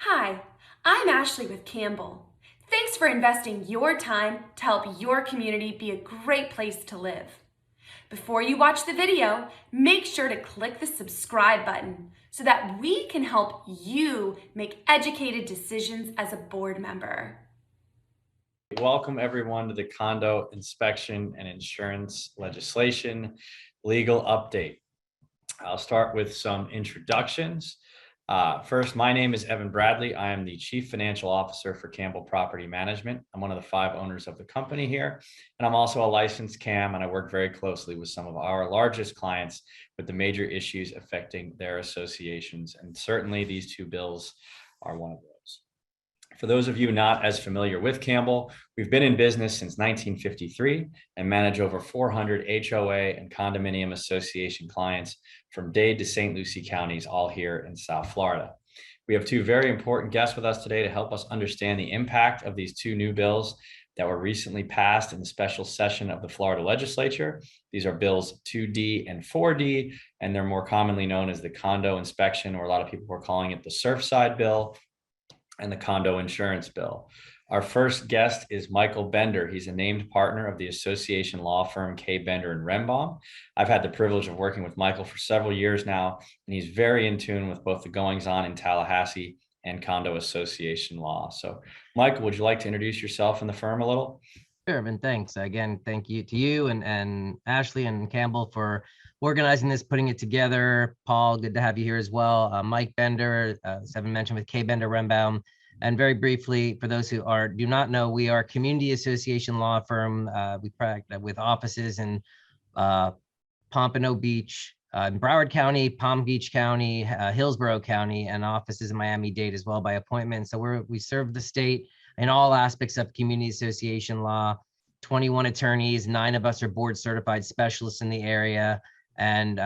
Hi, I'm Ashley with Campbell. Thanks for investing your time to help your community be a great place to live. Before you watch the video, make sure to click the subscribe button so that we can help you make educated decisions as a board member. Welcome everyone to the condo inspection and insurance legislation legal update. I'll start with some introductions. First, my name is Evan Bradley. I am the Chief Financial Officer for Campbell Property Management. I'm one of the 5 owners of the company here, and I'm also a licensed CAM, and I work very closely with some of our largest clients with the major issues affecting their associations, and certainly these 2 bills are one of those. For those of you not as familiar with Campbell, we've been in business since 1953 and manage over 400 HOA and condominium association clients from Dade to St. Lucie counties, all here in South Florida. We have 2 very important guests with us today to help us understand the impact of these 2 new bills that were recently passed in the special session of the Florida legislature. These are bills 2D and 4D, and they're more commonly known as the condo inspection, or a lot of people are calling it the Surfside bill, and the condo insurance bill. Our first guest is Michael Bender. He's a named partner of the association law firm Kaye, Bender and Rembaum. I've had the privilege of working with Michael for several years now, and he's very in tune with both the goings on in Tallahassee and condo association law. So Michael, would you like to introduce yourself and the firm a little? Sure, and thanks. Again, thank you to you and Ashley and Campbell for organizing this, putting it together. Paul, good to have you here as well. Mike Bender, as Evan mentioned, with Kaye, Bender, Rembaum. And very briefly, for those who do not know, we are a community association law firm. We practice with offices in Pompano Beach, in Broward County, Palm Beach County, Hillsborough County, and offices in Miami-Dade as well by appointment. So we serve the state in all aspects of community association law. 21 attorneys, 9 of us are board certified specialists in the area. And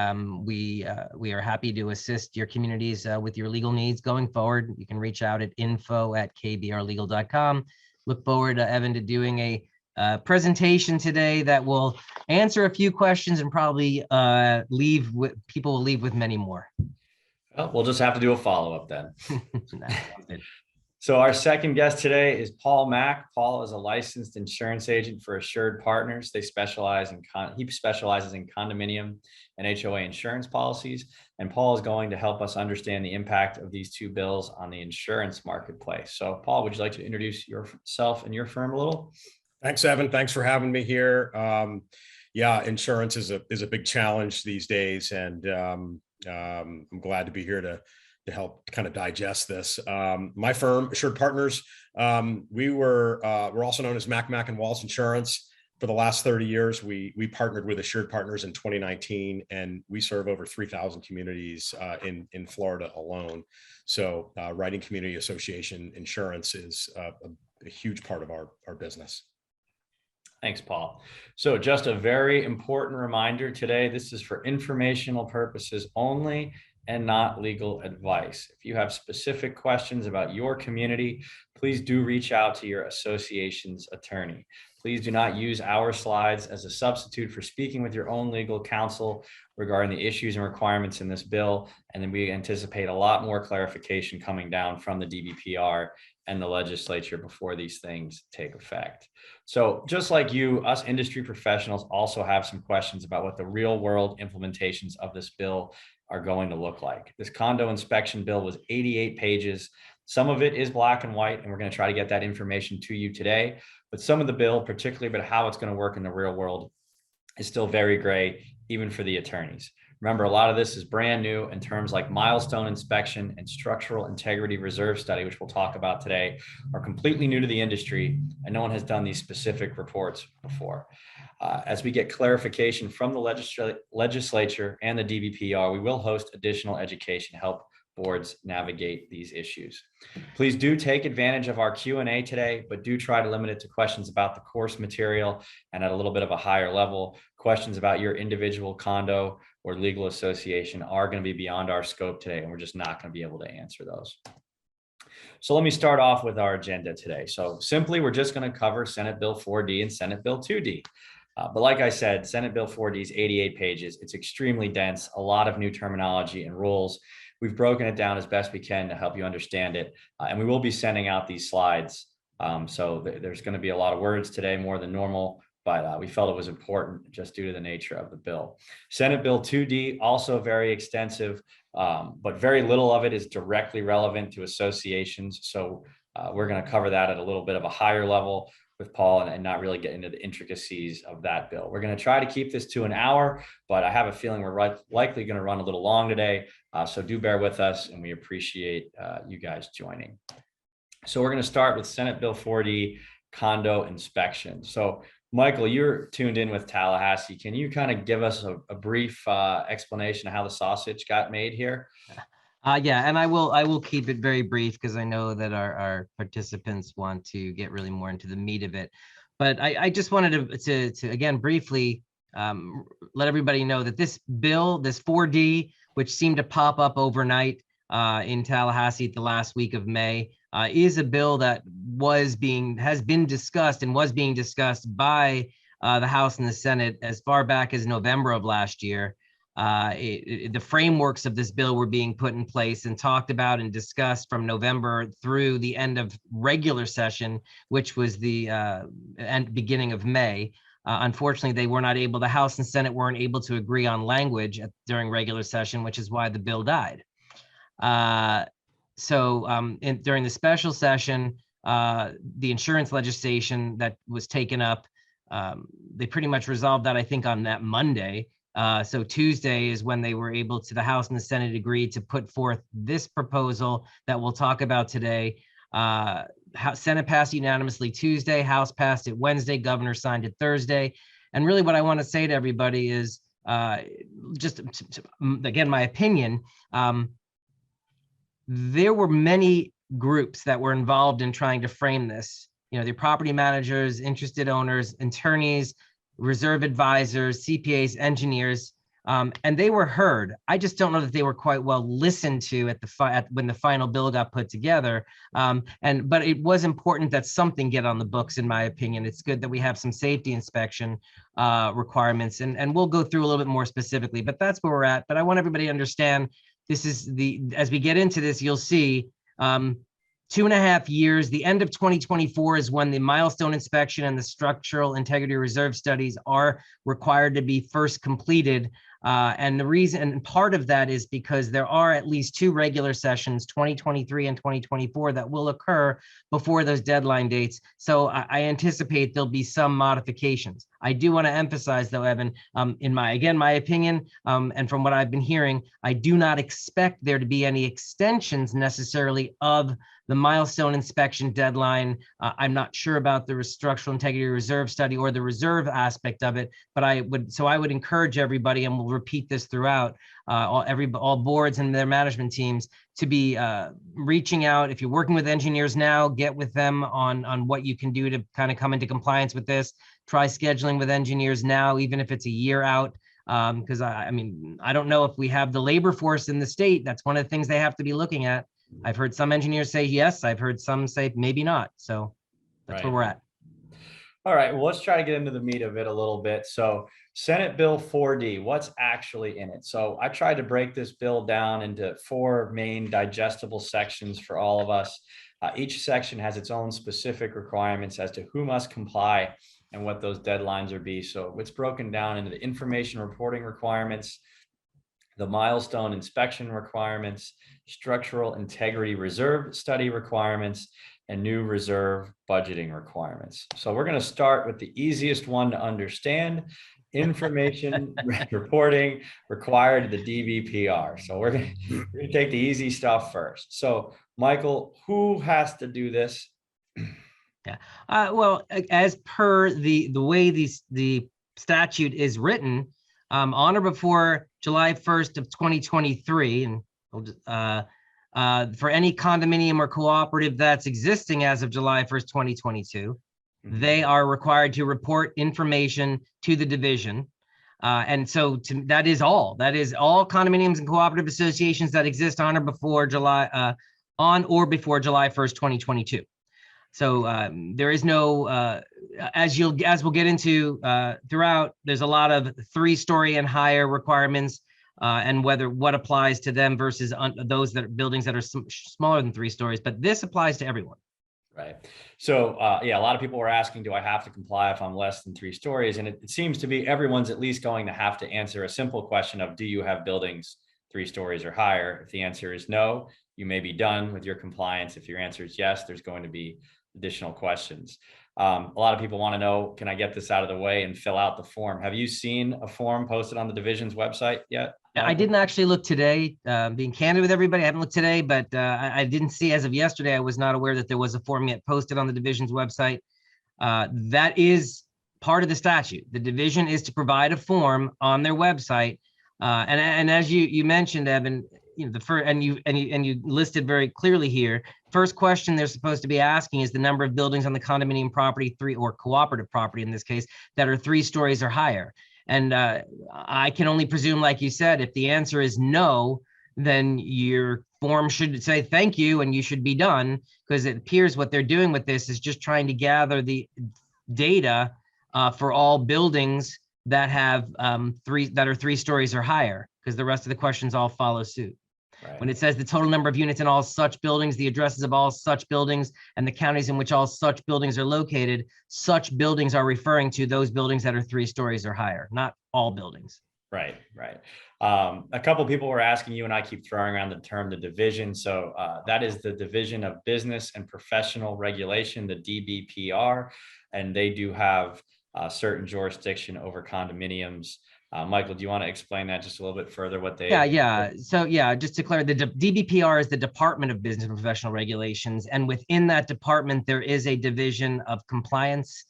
we are happy to assist your communities with your legal needs going forward. You can reach out at info@kbrlegal.com. Look forward, Evan, to doing a presentation today that will answer a few questions and probably people will leave with many more. Well, we'll just have to do a follow-up then. So our second guest today is Paul Mack. Paul is a licensed insurance agent for Assured Partners. He specializes in condominium and HOA insurance policies. And Paul is going to help us understand the impact of these 2 bills on the insurance marketplace. So Paul, would you like to introduce yourself and your firm a little? Thanks, Evan. Thanks for having me here. Yeah, insurance is a big challenge these days, and I'm glad to be here to help kind of digest this. My firm, Assured Partners, we're also known as Mack, and Waltz Insurance. For the last 30 years, we partnered with Assured Partners in 2019, and we serve over 3,000 communities in Florida alone. So writing community association insurance is a huge part of our business. Thanks, Paul. So just a very important reminder today, this is for informational purposes only and not legal advice. If you have specific questions about your community, please do reach out to your association's attorney. Please do not use our slides as a substitute for speaking with your own legal counsel regarding the issues and requirements in this bill. And then we anticipate a lot more clarification coming down from the DBPR and the legislature before these things take effect. So just like you, us industry professionals also have some questions about what the real world implementations of this bill are going to look like. This condo inspection bill was 88 pages. Some of it is black and white, and we're going to try to get that information to you today. But some of the bill, particularly about how it's going to work in the real world, is still very gray, even for the attorneys. Remember, a lot of this is brand new, and terms like milestone inspection and structural integrity reserve study, which we'll talk about today, are completely new to the industry, and no one has done these specific reports before. As we get clarification from the legislature and the DBPR, we will host additional education to help boards navigate these issues. Please do take advantage of our Q&A today, but do try to limit it to questions about the course material and at a little bit of a higher level. Questions about your individual condo or legal association are going to be beyond our scope today, and we're just not going to be able to answer those. So let me start off with our agenda today. So simply, we're just going to cover Senate Bill 4D and Senate Bill 2D. But like I said, Senate Bill 4D is 88 pages. It's extremely dense, a lot of new terminology and rules. we've broken it down as best we can to help you understand it. And we will be sending out these slides. So there's going to be a lot of words today, more than normal, but we felt it was important just due to the nature of the bill. Senate Bill 2D, also very extensive, but very little of it is directly relevant to associations. So we're going to cover that at a little bit of a higher level with Paul and not really get into the intricacies of that bill. We're going to try to keep this to an hour, but I have a feeling we're likely going to run a little long today. So do bear with us, and we appreciate you guys joining. So we're going to start with Senate Bill 4D, condo inspection. So Michael, you're tuned in with Tallahassee. Can you kind of give us a brief explanation of how the sausage got made here? Yeah, and I will keep it very brief because I know that our participants want to get really more into the meat of it. But I just wanted to again briefly let everybody know that this bill, this 4D, which seemed to pop up overnight in Tallahassee the last week of May, is a bill that has been discussed and was being discussed by the House and the Senate as far back as November of last year. The frameworks of this bill were being put in place and talked about and discussed from November through the end of regular session, which was the beginning of May. Unfortunately, they were not able, the House and Senate weren't able to agree on language during regular session, which is why the bill died. During the special session, the insurance legislation that was taken up, they pretty much resolved that, I think, on that Monday. So Tuesday is when they were able to, the House and the Senate agreed to put forth this proposal that we'll talk about today. Senate passed unanimously Tuesday, House passed it Wednesday, Governor signed it Thursday. And really what I want to say to everybody is, again, my opinion, there were many groups that were involved in trying to frame this. You know, the property managers, interested owners, attorneys, reserve advisors, CPAs, engineers, and they were heard. I just don't know that they were quite well listened to when the final bill got put together. But it was important that something get on the books, in my opinion. It's good that we have some safety inspection requirements, and we'll go through a little bit more specifically, but that's where we're at. But I want everybody to understand, this is as we get into this, you'll see 2.5 years, the end of 2024 is when the milestone inspection and the structural integrity reserve studies are required to be first completed. And the reason, and part of that is because there are at least 2 regular sessions, 2023 and 2024, that will occur before those deadline dates. So I anticipate there'll be some modifications. I do want to emphasize, though, Evan, in my opinion, and from what I've been hearing, I do not expect there to be any extensions necessarily of the milestone inspection deadline. I'm not sure about the structural integrity reserve study or the reserve aspect of it, but I would encourage everybody, and we'll repeat this throughout, all boards and their management teams, to be reaching out. If you're working with engineers now, get with them on what you can do to kind of come into compliance with this. Try scheduling with engineers now, even if it's a year out. Because I mean, I don't know if we have the labor force in the state. That's one of the things they have to be looking at. I've heard some engineers say yes. I've heard some say maybe not. So that's where we're at. All right, well, let's try to get into the meat of it a little bit. So Senate Bill 4D, what's actually in it? So I tried to break this bill down into 4 main digestible sections for all of us. Each section has its own specific requirements as to who must comply and what those deadlines are be. So it's broken down into the information reporting requirements, the milestone inspection requirements, structural integrity reserve study requirements, and new reserve budgeting requirements. So we're going to start with the easiest one to understand: information reporting required to the DBPR. So we're going to take the easy stuff first. So Michael, who has to do this? Yeah. Well, as per the way the statute is written, on or before July 1st of 2023, and for any condominium or cooperative that's existing as of July 1st, 2022, they are required to report information to the division. And so that is all condominiums and cooperative associations that exist on or before July 1st, 2022. So there is no, as we'll get into throughout, there's a lot of 3-story and higher requirements. and what applies to them versus those buildings that are smaller than 3 stories. But this applies to everyone. Right. So, yeah, a lot of people were asking, do I have to comply if I'm less than 3 stories? And it seems to be everyone's at least going to have to answer a simple question of, do you have buildings 3 stories or higher? If the answer is no, you may be done with your compliance. If your answer is yes, there's going to be additional questions. A lot of people want to know, can I get this out of the way and fill out the form? Have you seen a form posted on the division's website yet? I didn't actually look today, being candid with everybody. I haven't looked today, but I didn't see, as of yesterday, I was not aware that there was a form yet posted on the division's website. That is part of the statute. The division is to provide a form on their website. And as you mentioned, Evan, the first, and you listed very clearly here, first question they're supposed to be asking is the number of buildings on the condominium property, 3 or cooperative property in this case, that are 3 stories or higher. And I can only presume, like you said, if the answer is no, then your form should say thank you and you should be done, because it appears what they're doing with this is just trying to gather the data for all buildings that have 3 stories or higher, because the rest of the questions all follow suit. Right. When it says the total number of units in all such buildings, the addresses of all such buildings, and the counties in which all such buildings are located, such buildings are referring to those buildings that are 3 stories or higher, not all buildings. Right, right. A couple of people were asking you, and I keep throwing around the term the division. So that is the Division of Business and Professional Regulation, the DBPR, and they do have certain jurisdiction over condominiums. Michael, do you want to explain that just a little bit further? What they? Yeah. So just to clarify, the DBPR is the Department of Business and Professional Regulations, and within that department there is a division of compliance.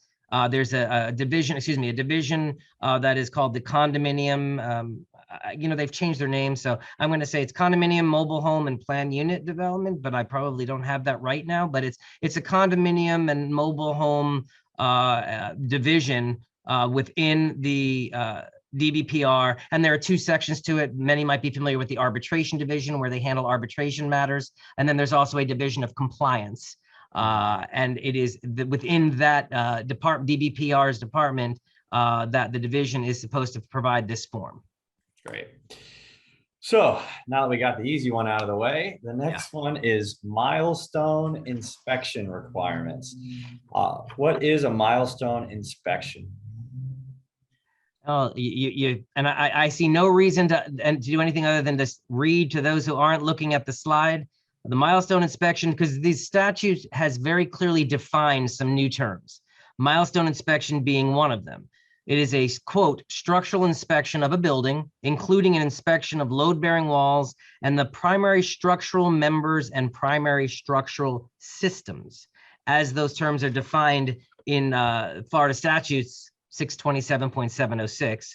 There's a division that is called the condominium. They've changed their name, so I'm going to say it's condominium, mobile home, and planned unit development, but I probably don't have that right now. But it's a condominium and mobile home division within the DBPR, and there are 2 sections to it. Many might be familiar with the arbitration division, where they handle arbitration matters, and then there's also a division of compliance, and it is within that DBPR's department that the division is supposed to provide this form. Great. So now that we got the easy one out of the way, the next one is milestone inspection requirements. What is a milestone inspection? Oh, I see no reason to do anything other than just read to those who aren't looking at the slide. The milestone inspection, because these statutes has very clearly defined some new terms. Milestone inspection being one of them. It is a, quote, structural inspection of a building, including an inspection of load-bearing walls and the primary structural members and primary structural systems, as those terms are defined in Florida statutes 627.706.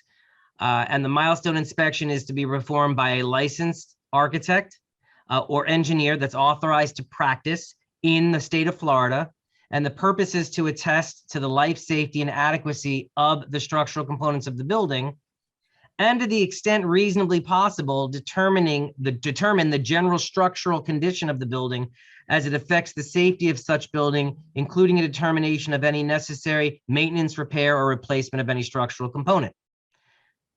And the milestone inspection is to be performed by a licensed architect or engineer that's authorized to practice in the state of Florida. And the purpose is to attest to the life safety and adequacy of the structural components of the building, and to the extent reasonably possible, determine the general structural condition of the building as it affects the safety of such building, including a determination of any necessary maintenance, repair, or replacement of any structural component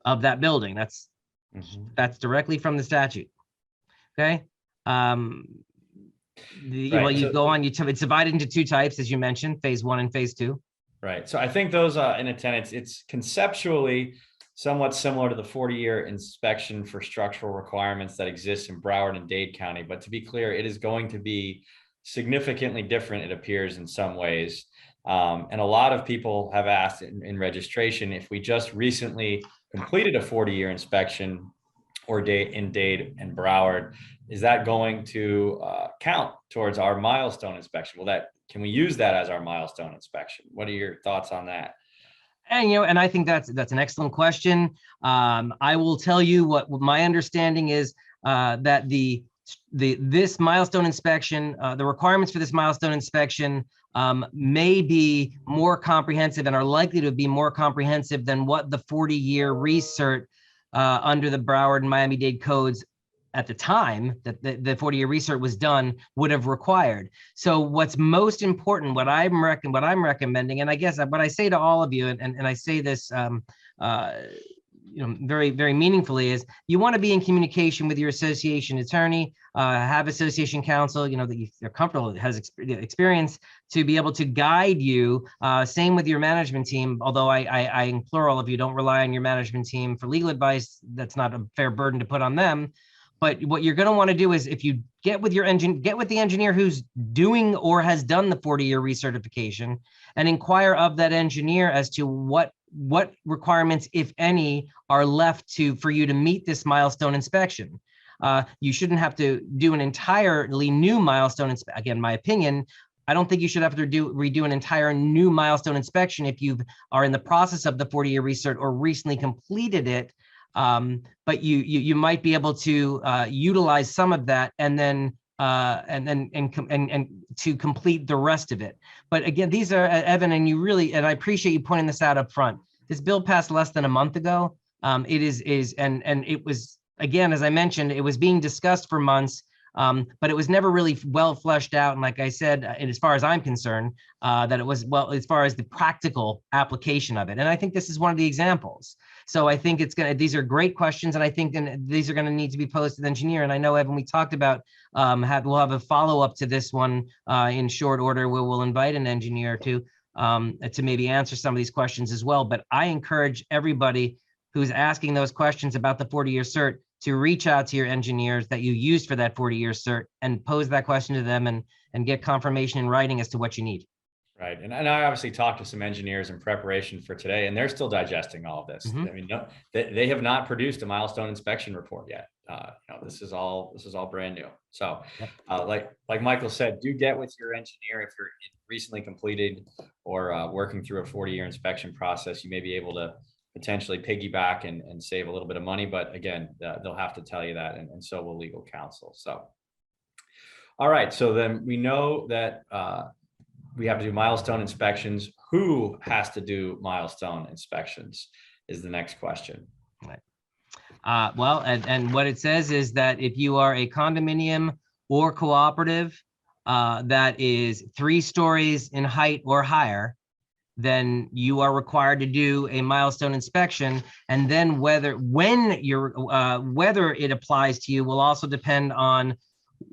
of that building. That's directly from the statute. Okay. You go on, it's divided into 2 types, as you mentioned, phase 1 and phase 2. Right. So I think those in attendance, it's conceptually somewhat similar to the 40-year inspection for structural requirements that exists in Broward and Dade County. But to be clear, it is going to be significantly different, it appears, in some ways. And a lot of people have asked in registration, if we just recently completed a 40-year inspection or in Dade and Broward, is that going to count towards our milestone inspection? Can we use that as our milestone inspection? What are your thoughts on that? And I think that's an excellent question. I will tell you what my understanding is, that this milestone inspection, the requirements for this milestone inspection may be more comprehensive and are likely to be more comprehensive than what the 40-year recert under the Broward and Miami-Dade codes at the time that the 40-year recert was done would have required. So what's most important, what I'm recommending, and I guess what I say to all of you, and I say this very, very meaningfully is you want to be in communication with your association attorney, have association counsel, that you're comfortable, has experience to be able to guide you. Same with your management team, although I implore all of you, don't rely on your management team for legal advice. That's not a fair burden to put on them. But what you're going to want to do is if you get with the engineer who's doing or has done the 40-year recertification and inquire of that engineer as to what requirements, if any, are left for you to meet this milestone inspection. You shouldn't have to do an entirely new milestone inspection. Again, my opinion, I don't think you should have to redo an entire new milestone inspection if you are in the process of the 40-year recert or recently completed it. But you might be able to utilize some of that and then to complete the rest of it. But again, these are, Evan, and I appreciate you pointing this out up front. This bill passed less than a month ago. And it was, again, as I mentioned, it was being discussed for months, but it was never really well fleshed out. And like I said, and as far as I'm concerned, that it was, well, as far as the practical application of it. And I think this is one of the examples. So I think these are great questions. And I think these are going to need to be posed to the engineer. And I know, Evan, we talked about, we'll have a follow-up to this one in short order where we'll invite an engineer to maybe answer some of these questions as well. But I encourage everybody who's asking those questions about the 40-year cert to reach out to your engineers that you used for that 40-year cert and pose that question to them and get confirmation in writing as to what you need. Right. And I obviously talked to some engineers in preparation for today, and they're still digesting all of this. Mm-hmm. I mean, no, they have not produced a milestone inspection report yet. This is all brand new. So like Michael said, do get with your engineer if you're recently completed or working through a 40-year inspection process. You may be able to potentially piggyback and save a little bit of money. But again, they'll have to tell you that, and so will legal counsel. So, all right. So then we know that we have to do milestone inspections. Who has to do milestone inspections is the next question. Right. Well, and what it says is that if you are a condominium or cooperative that is 3 stories in height or higher, then you are required to do a milestone inspection. And then whether it applies to you will also depend on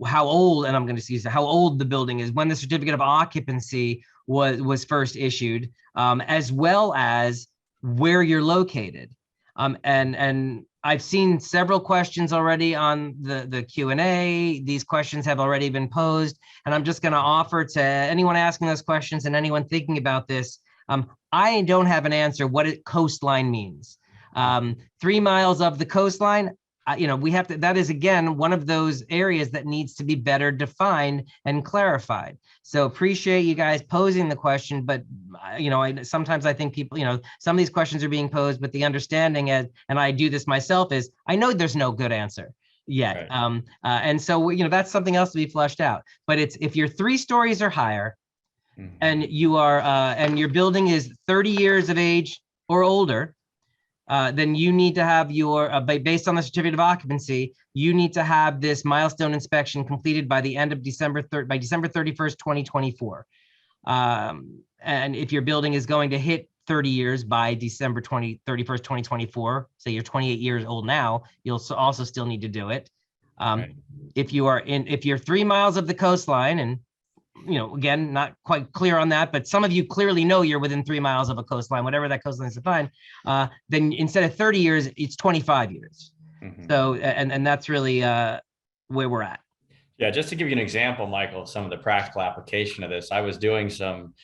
how old, and I'm going to use how old the building is, when the certificate of occupancy was first issued, as well as where you're located. And I've seen several questions already on the Q&A. These questions have already been posed, and I'm just going to offer to anyone asking those questions and anyone thinking about this, I don't have an answer what coastline means. 3 miles of the coastline, we have to, that is again, one of those areas that needs to be better defined and clarified. So appreciate you guys posing the question, but sometimes I think people, some of these questions are being posed, but the understanding and I do this myself is, I know there's no good answer yet. Right. And so, that's something else to be fleshed out, but if you're 3 stories or higher, and you are, and your building is 30 years of age or older, then you need to have your, based on the certificate of occupancy, you need to have this milestone inspection completed by the end of December 31st, 2024. And if your building is going to hit 30 years by December 31st, 2024, say you're 28 years old now, you'll also still need to do it. Right. If you're 3 miles of the coastline, and again, not quite clear on that, but some of you clearly know you're within 3 miles of a coastline, whatever that coastline is defined, then instead of 30 years, it's 25 years. Mm-hmm. So, and that's really where we're at. Yeah, just to give you an example, Michael, of some of the practical application of this, I was doing some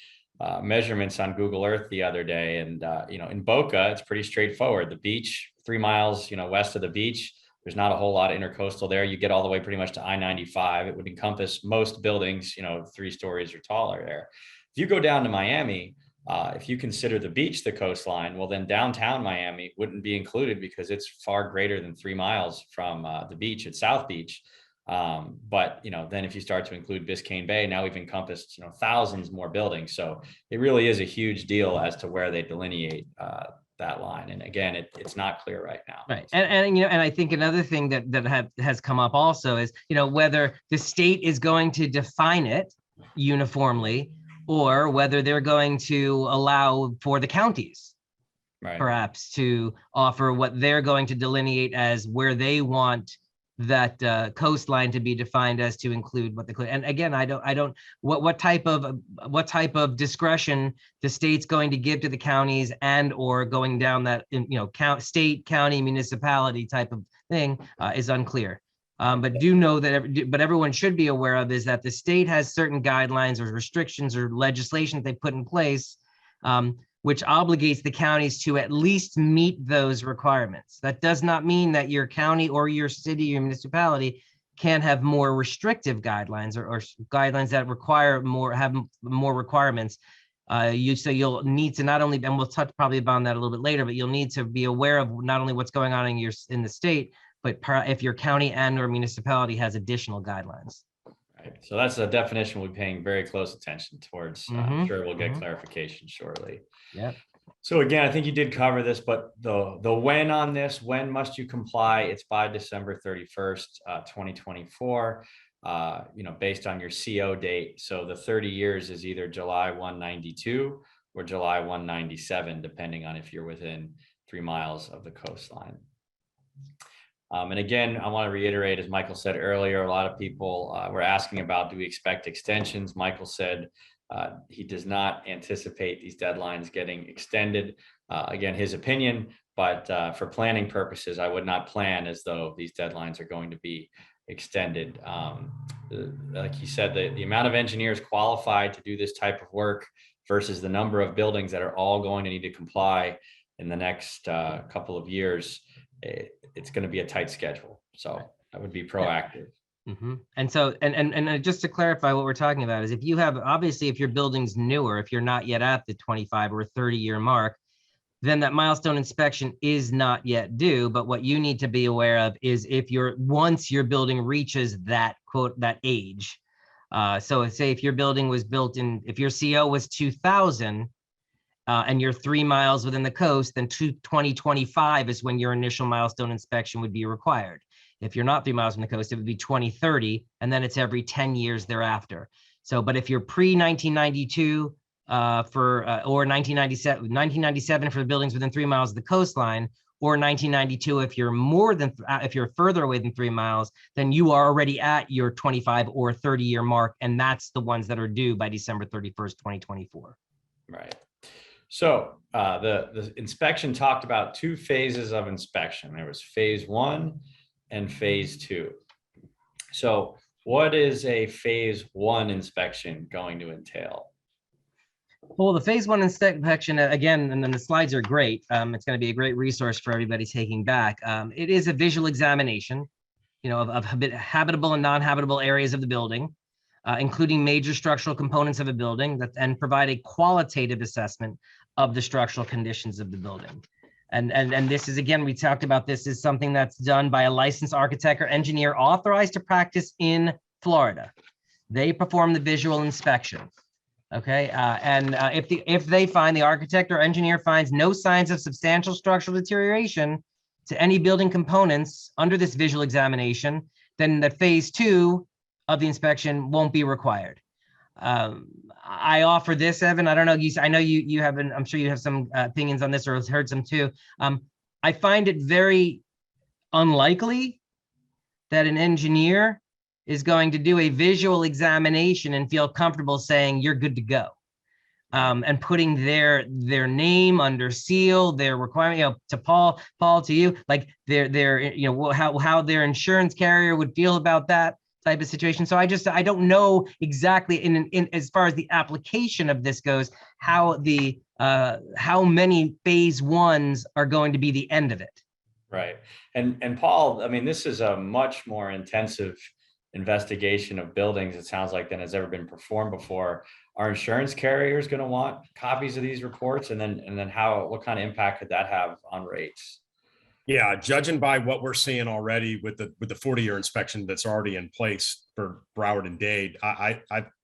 measurements on Google Earth the other day, and in Boca, it's pretty straightforward. The beach, 3 miles, west of the beach, there's not a whole lot of intercoastal there. You get all the way pretty much to I-95. It would encompass most buildings, 3 stories or taller there. If you go down to Miami, if you consider the beach the coastline, well, then downtown Miami wouldn't be included because it's far greater than 3 miles from the beach at South Beach. But then if you start to include Biscayne Bay, now we've encompassed thousands more buildings. So it really is a huge deal as to where they delineate that line. And again, it's not clear right now. Right. And I think another thing that has come up also is, whether the state is going to define it uniformly or whether they're going to allow for the counties Right. perhaps to offer what they're going to delineate as where they want that coastline to be defined as to include what the, and again, I don't, what type of discretion the state's going to give to the counties and or going down that, state, county, municipality type of thing is unclear. But do know that, but everyone should be aware of is that the state has certain guidelines or restrictions or legislation that they put in place, which obligates the counties to at least meet those requirements. That does not mean that your county or your city or municipality can have more restrictive guidelines or guidelines that have more requirements. So you'll need to not only, and we'll touch probably upon that a little bit later, but you'll need to be aware of not only what's going on in the state, but if your county and or municipality has additional guidelines. Right. So that's a definition we'll be paying very close attention towards. I'm sure we'll get Mhm. clarification shortly. Yeah. So again, I think you did cover this, but the when on this, when must you comply? It's by December 31st, 2024, based on your CO date. So the 30 years is either July 192 or July 197, depending on if you're within 3 miles of the coastline. And again, I want to reiterate, as Michael said earlier, a lot of people were asking about, do we expect extensions? Michael said he does not anticipate these deadlines getting extended. Again, his opinion, but for planning purposes, I would not plan as though these deadlines are going to be extended. Like he said, the amount of engineers qualified to do this type of work versus the number of buildings that are all going to need to comply in the next couple of years, it's going to be a tight schedule. So I would be proactive. Mm-hmm. And so, and just to clarify what we're talking about is if you have, obviously, if your building's newer, if you're not yet at the 25 or 30 year mark, then that milestone inspection is not yet due. But what you need to be aware of is once your building reaches that that age. So say if your building was built if your CO was 2000, and you're 3 miles within the coast, then 2025 is when your initial milestone inspection would be required. If you're not 3 miles from the coast, it would be 2030, and then it's every 10 years thereafter. So, but if you're pre-1992 or 1997 for the buildings within 3 miles of the coastline, or 1992 if you're further away than 3 miles, then you are already at your 25 or 30 year mark, and that's the ones that are due by December 31st, 2024. Right. So the inspection talked about 2 phases of inspection. There was phase 1 and phase 2. So what is a phase 1 inspection going to entail? Well, the phase 1 inspection, again, and then the slides are great. It's going to be a great resource for everybody taking back. It is a visual examination, of habitable and non-habitable areas of the building, including major structural components of a building, and provide a qualitative assessment of the structural conditions of the building. And this is, again, we talked about, this is something that's done by a licensed architect or engineer authorized to practice in Florida. They perform the visual inspection. Okay, if they find, the architect or engineer finds no signs of substantial structural deterioration to any building components under this visual examination, then the phase 2 of the inspection won't be required. I offer this, Evan. I don't know. I know you haven't. I'm sure you have some opinions on this, or has heard some too. I find it very unlikely that an engineer is going to do a visual examination and feel comfortable saying you're good to go, and putting their name under seal, their requirement, to Paul, to you, like how their insurance carrier would feel about that type of situation. So I don't know exactly in as far as the application of this goes, how many phase 1s are going to be the end of it. Right. And Paul, I mean, this is a much more intensive investigation of buildings, it sounds like, than has ever been performed before. Are insurance carriers going to want copies of these reports? And then what kind of impact could that have on rates? Yeah, judging by what we're seeing already with the 40-year inspection that's already in place for Broward and Dade,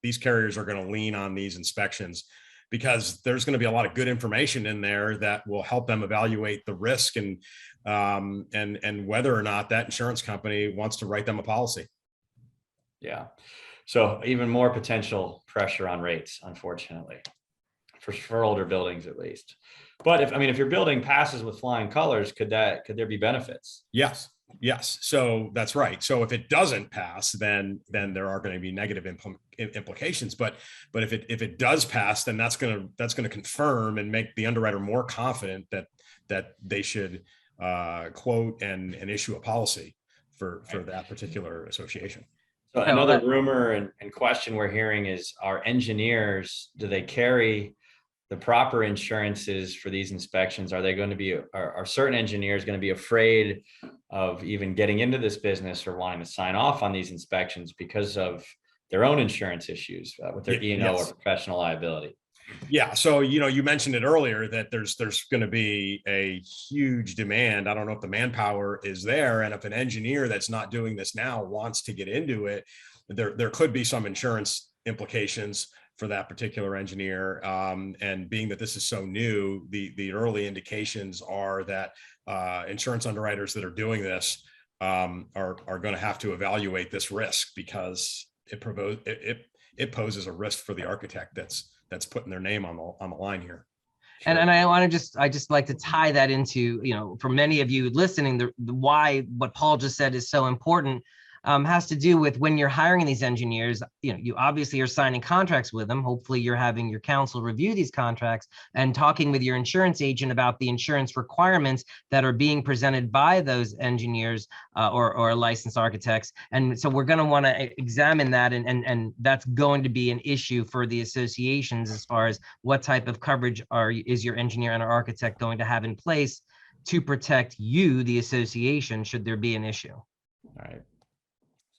these carriers are going to lean on these inspections because there's going to be a lot of good information in there that will help them evaluate the risk and whether or not that insurance company wants to write them a policy. Yeah. So even more potential pressure on rates, unfortunately, for older buildings at least. But if your building passes with flying colors, could there be benefits? Yes. So that's right. So if it doesn't pass, then there are going to be negative implications. But if it does pass, then that's going to confirm and make the underwriter more confident that they should quote and issue a policy for that particular association. So another rumor and question we're hearing is, are engineers, do they carry the proper insurances for these inspections? Are they going to be, are certain engineers going to be afraid of even getting into this business or wanting to sign off on these inspections because of their own insurance issues with their E&O or professional liability? Yeah. So, you mentioned it earlier that there's going to be a huge demand. I don't know if the manpower is there. And if an engineer that's not doing this now wants to get into it, there could be some insurance implications for that particular engineer. And being that this is so new, the early indications are that insurance underwriters that are doing this are going to have to evaluate this risk, because it poses a risk for the architect that's putting their name on the line here. Sure. And I just like to tie that into, for many of you listening, the why what Paul just said is so important. Has to do with when you're hiring these engineers, you obviously are signing contracts with them. Hopefully you're having your counsel review these contracts and talking with your insurance agent about the insurance requirements that are being presented by those engineers or licensed architects. And so we're going to want to examine that, and that's going to be an issue for the associations as far as what type of coverage is your engineer and our architect going to have in place to protect you, the association, should there be an issue. All right.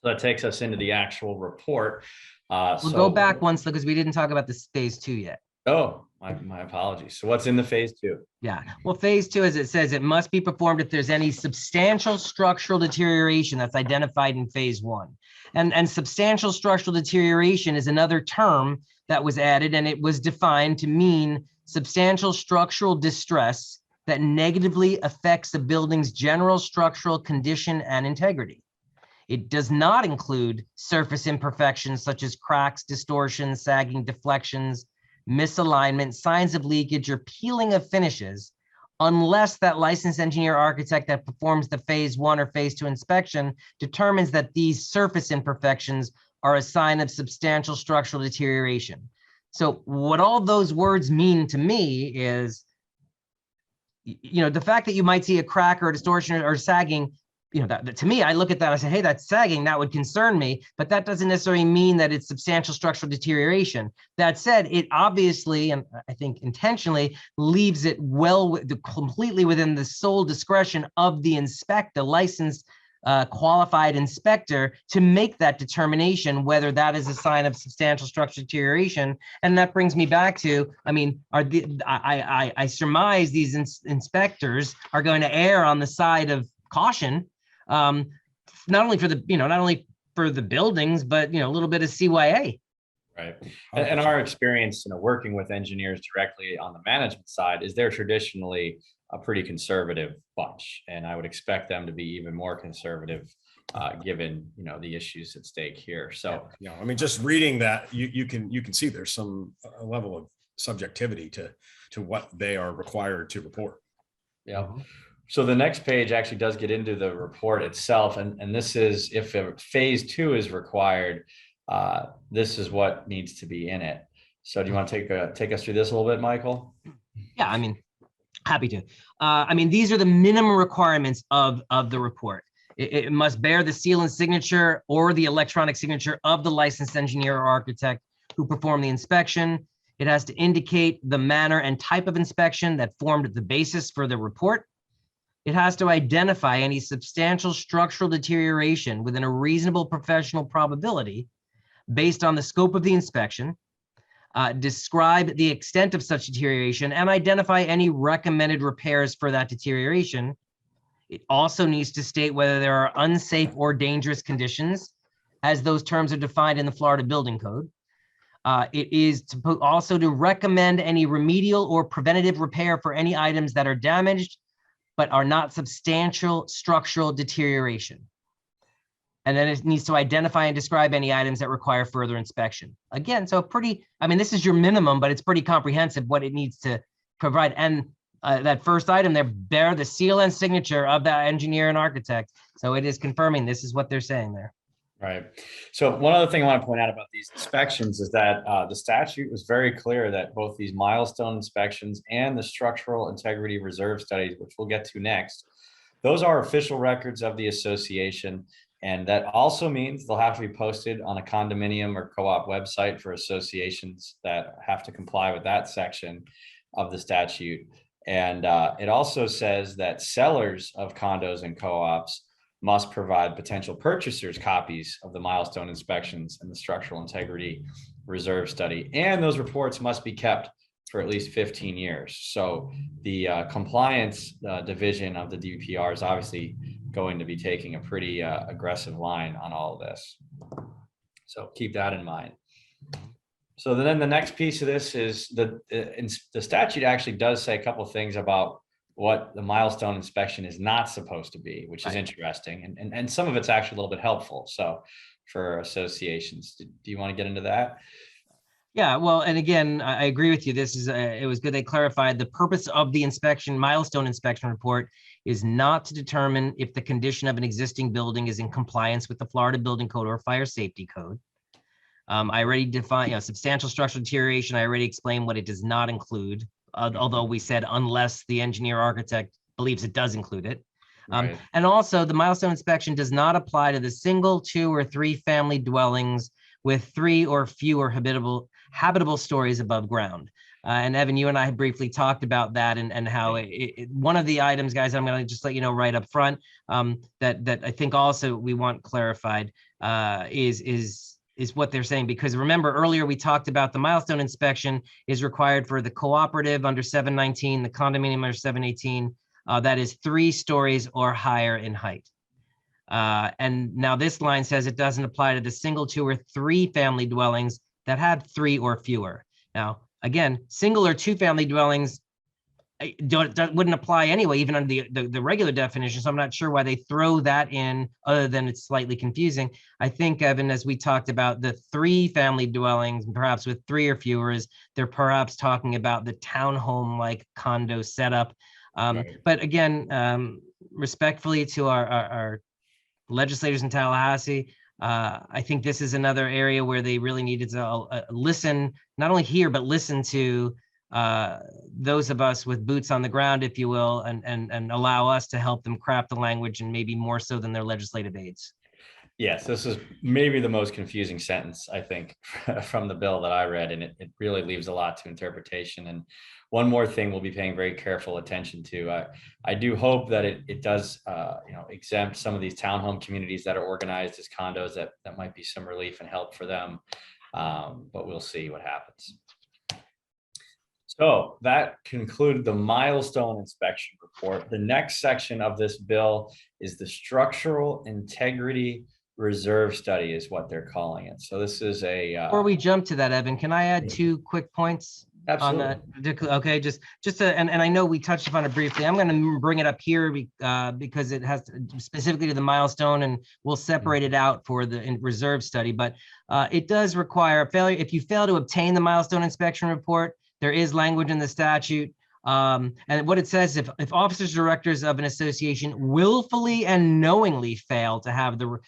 So that takes us into the actual report. We'll go back once because we didn't talk about this phase 2 yet. Oh, my apologies. So what's in the phase 2? Yeah, well, phase 2, as it says, it must be performed if there's any substantial structural deterioration that's identified in phase 1. And substantial structural deterioration is another term that was added, and it was defined to mean substantial structural distress that negatively affects the building's general structural condition and integrity. It does not include surface imperfections such as cracks, distortions, sagging, deflections, misalignment, signs of leakage, or peeling of finishes, unless that licensed engineer architect that performs the phase 1 or phase 2 inspection determines that these surface imperfections are a sign of substantial structural deterioration. So what all those words mean to me is, the fact that you might see a crack or a distortion or sagging, that to me, I look at that, I say, hey, that's sagging, that would concern me, but that doesn't necessarily mean that it's substantial structural deterioration. That said, it obviously, and I think intentionally, leaves it completely within the sole discretion of the inspector, licensed qualified inspector, to make that determination whether that is a sign of substantial structural deterioration. And that brings me back to, I surmise these inspectors are going to err on the side of caution, not only for the buildings, but a little bit of CYA. Right. And our experience, working with engineers directly on the management side, is they're traditionally a pretty conservative bunch, and I would expect them to be even more conservative, given the issues at stake here. So just reading that, you can see there's some level of subjectivity to what they are required to report. Yeah. So the next page actually does get into the report itself. And this is, if phase 2 is required, this is what needs to be in it. So do you want to take us through this a little bit, Michael? Yeah, happy to. These are the minimum requirements of the report. It must bear the seal and signature or the electronic signature of the licensed engineer or architect who performed the inspection. It has to indicate the manner and type of inspection that formed the basis for the report. It has to identify any substantial structural deterioration within a reasonable professional probability based on the scope of the inspection, describe the extent of such deterioration, and identify any recommended repairs for that deterioration. It also needs to state whether there are unsafe or dangerous conditions, as those terms are defined in the Florida Building Code. It is also to recommend any remedial or preventative repair for any items that are damaged but are not substantial structural deterioration. And then it needs to identify and describe any items that require further inspection. Again, so pretty, I mean, this is your minimum, but it's pretty comprehensive what it needs to provide. And that first item there, bear the seal and signature of that engineer and architect. So it is confirming this is what they're saying there. Right. So one other thing I want to point out about these inspections is that the statute was very clear that both these milestone inspections and the structural integrity reserve studies, which we'll get to next, those are official records of the association. And that also means they'll have to be posted on a condominium or co-op website for associations that have to comply with that section of the statute. And it also says that sellers of condos and co-ops must provide potential purchasers copies of the milestone inspections and the structural integrity reserve study. And those reports must be kept for at least 15 years. So the compliance division of the DPR is obviously going to be taking a pretty aggressive line on all of this. So keep that in mind. So then the next piece of this is the statute actually does say a couple of things about what the milestone inspection is not supposed to be, which is interesting. And some of it's actually a little bit helpful. So for associations, do you want to get into that? Yeah, well, and again, I agree with you. This is, it was good they clarified the purpose of the inspection, milestone inspection report is not to determine if the condition of an existing building is in compliance with the Florida Building Code or Fire Safety Code. I already defined, substantial structural deterioration. I already explained what it does not include, although we said unless the engineer architect believes it does include it. Right. And also the milestone inspection does not apply to the single, 2 or 3 family dwellings with 3 or fewer habitable stories above ground. And Evan, you and I briefly talked about that and how one of the items, guys, I'm going to just let you know right up front that I think also we want clarified is what they're saying, because remember earlier we talked about the milestone inspection is required for the cooperative under 719, the condominium under 718, that is 3 stories or higher in height. And now this line says it doesn't apply to the single, 2 or 3 family dwellings that had 3 or fewer. Now, again, single or 2 family dwellings wouldn't apply anyway, even under the regular definition. So I'm not sure why they throw that in, other than it's slightly confusing. I think, Evan, as we talked about the 3 family dwellings, perhaps with 3 or fewer, is they're perhaps talking about the townhome-like condo setup. Right. But again, respectfully to our legislators in Tallahassee, I think this is another area where they really needed to listen, not only hear, but listen to those of us with boots on the ground, if you will, and allow us to help them craft the language, and maybe more so than their legislative aides. Yes, this is maybe the most confusing sentence, I think, from the bill that I read, and it really leaves a lot to interpretation. And one more thing we'll be paying very careful attention to. I do hope that it does exempt some of these townhome communities that are organized as condos, that might be some relief and help for them, but we'll see what happens. So that concluded the milestone inspection report. The next section of this bill is the structural integrity reserve study, is what they're calling it. So this is a Before we jump to that, Evan, can I add 2 quick points? Absolutely. On that particular, okay, just and I know we touched upon it briefly. I'm going to bring it up here because it has specifically to the milestone, and we'll separate it out for the reserve study. But it does require failure. If you fail to obtain the milestone inspection report, there is language in the statute. And what it says, if officers, directors of an association willfully and knowingly fail to have the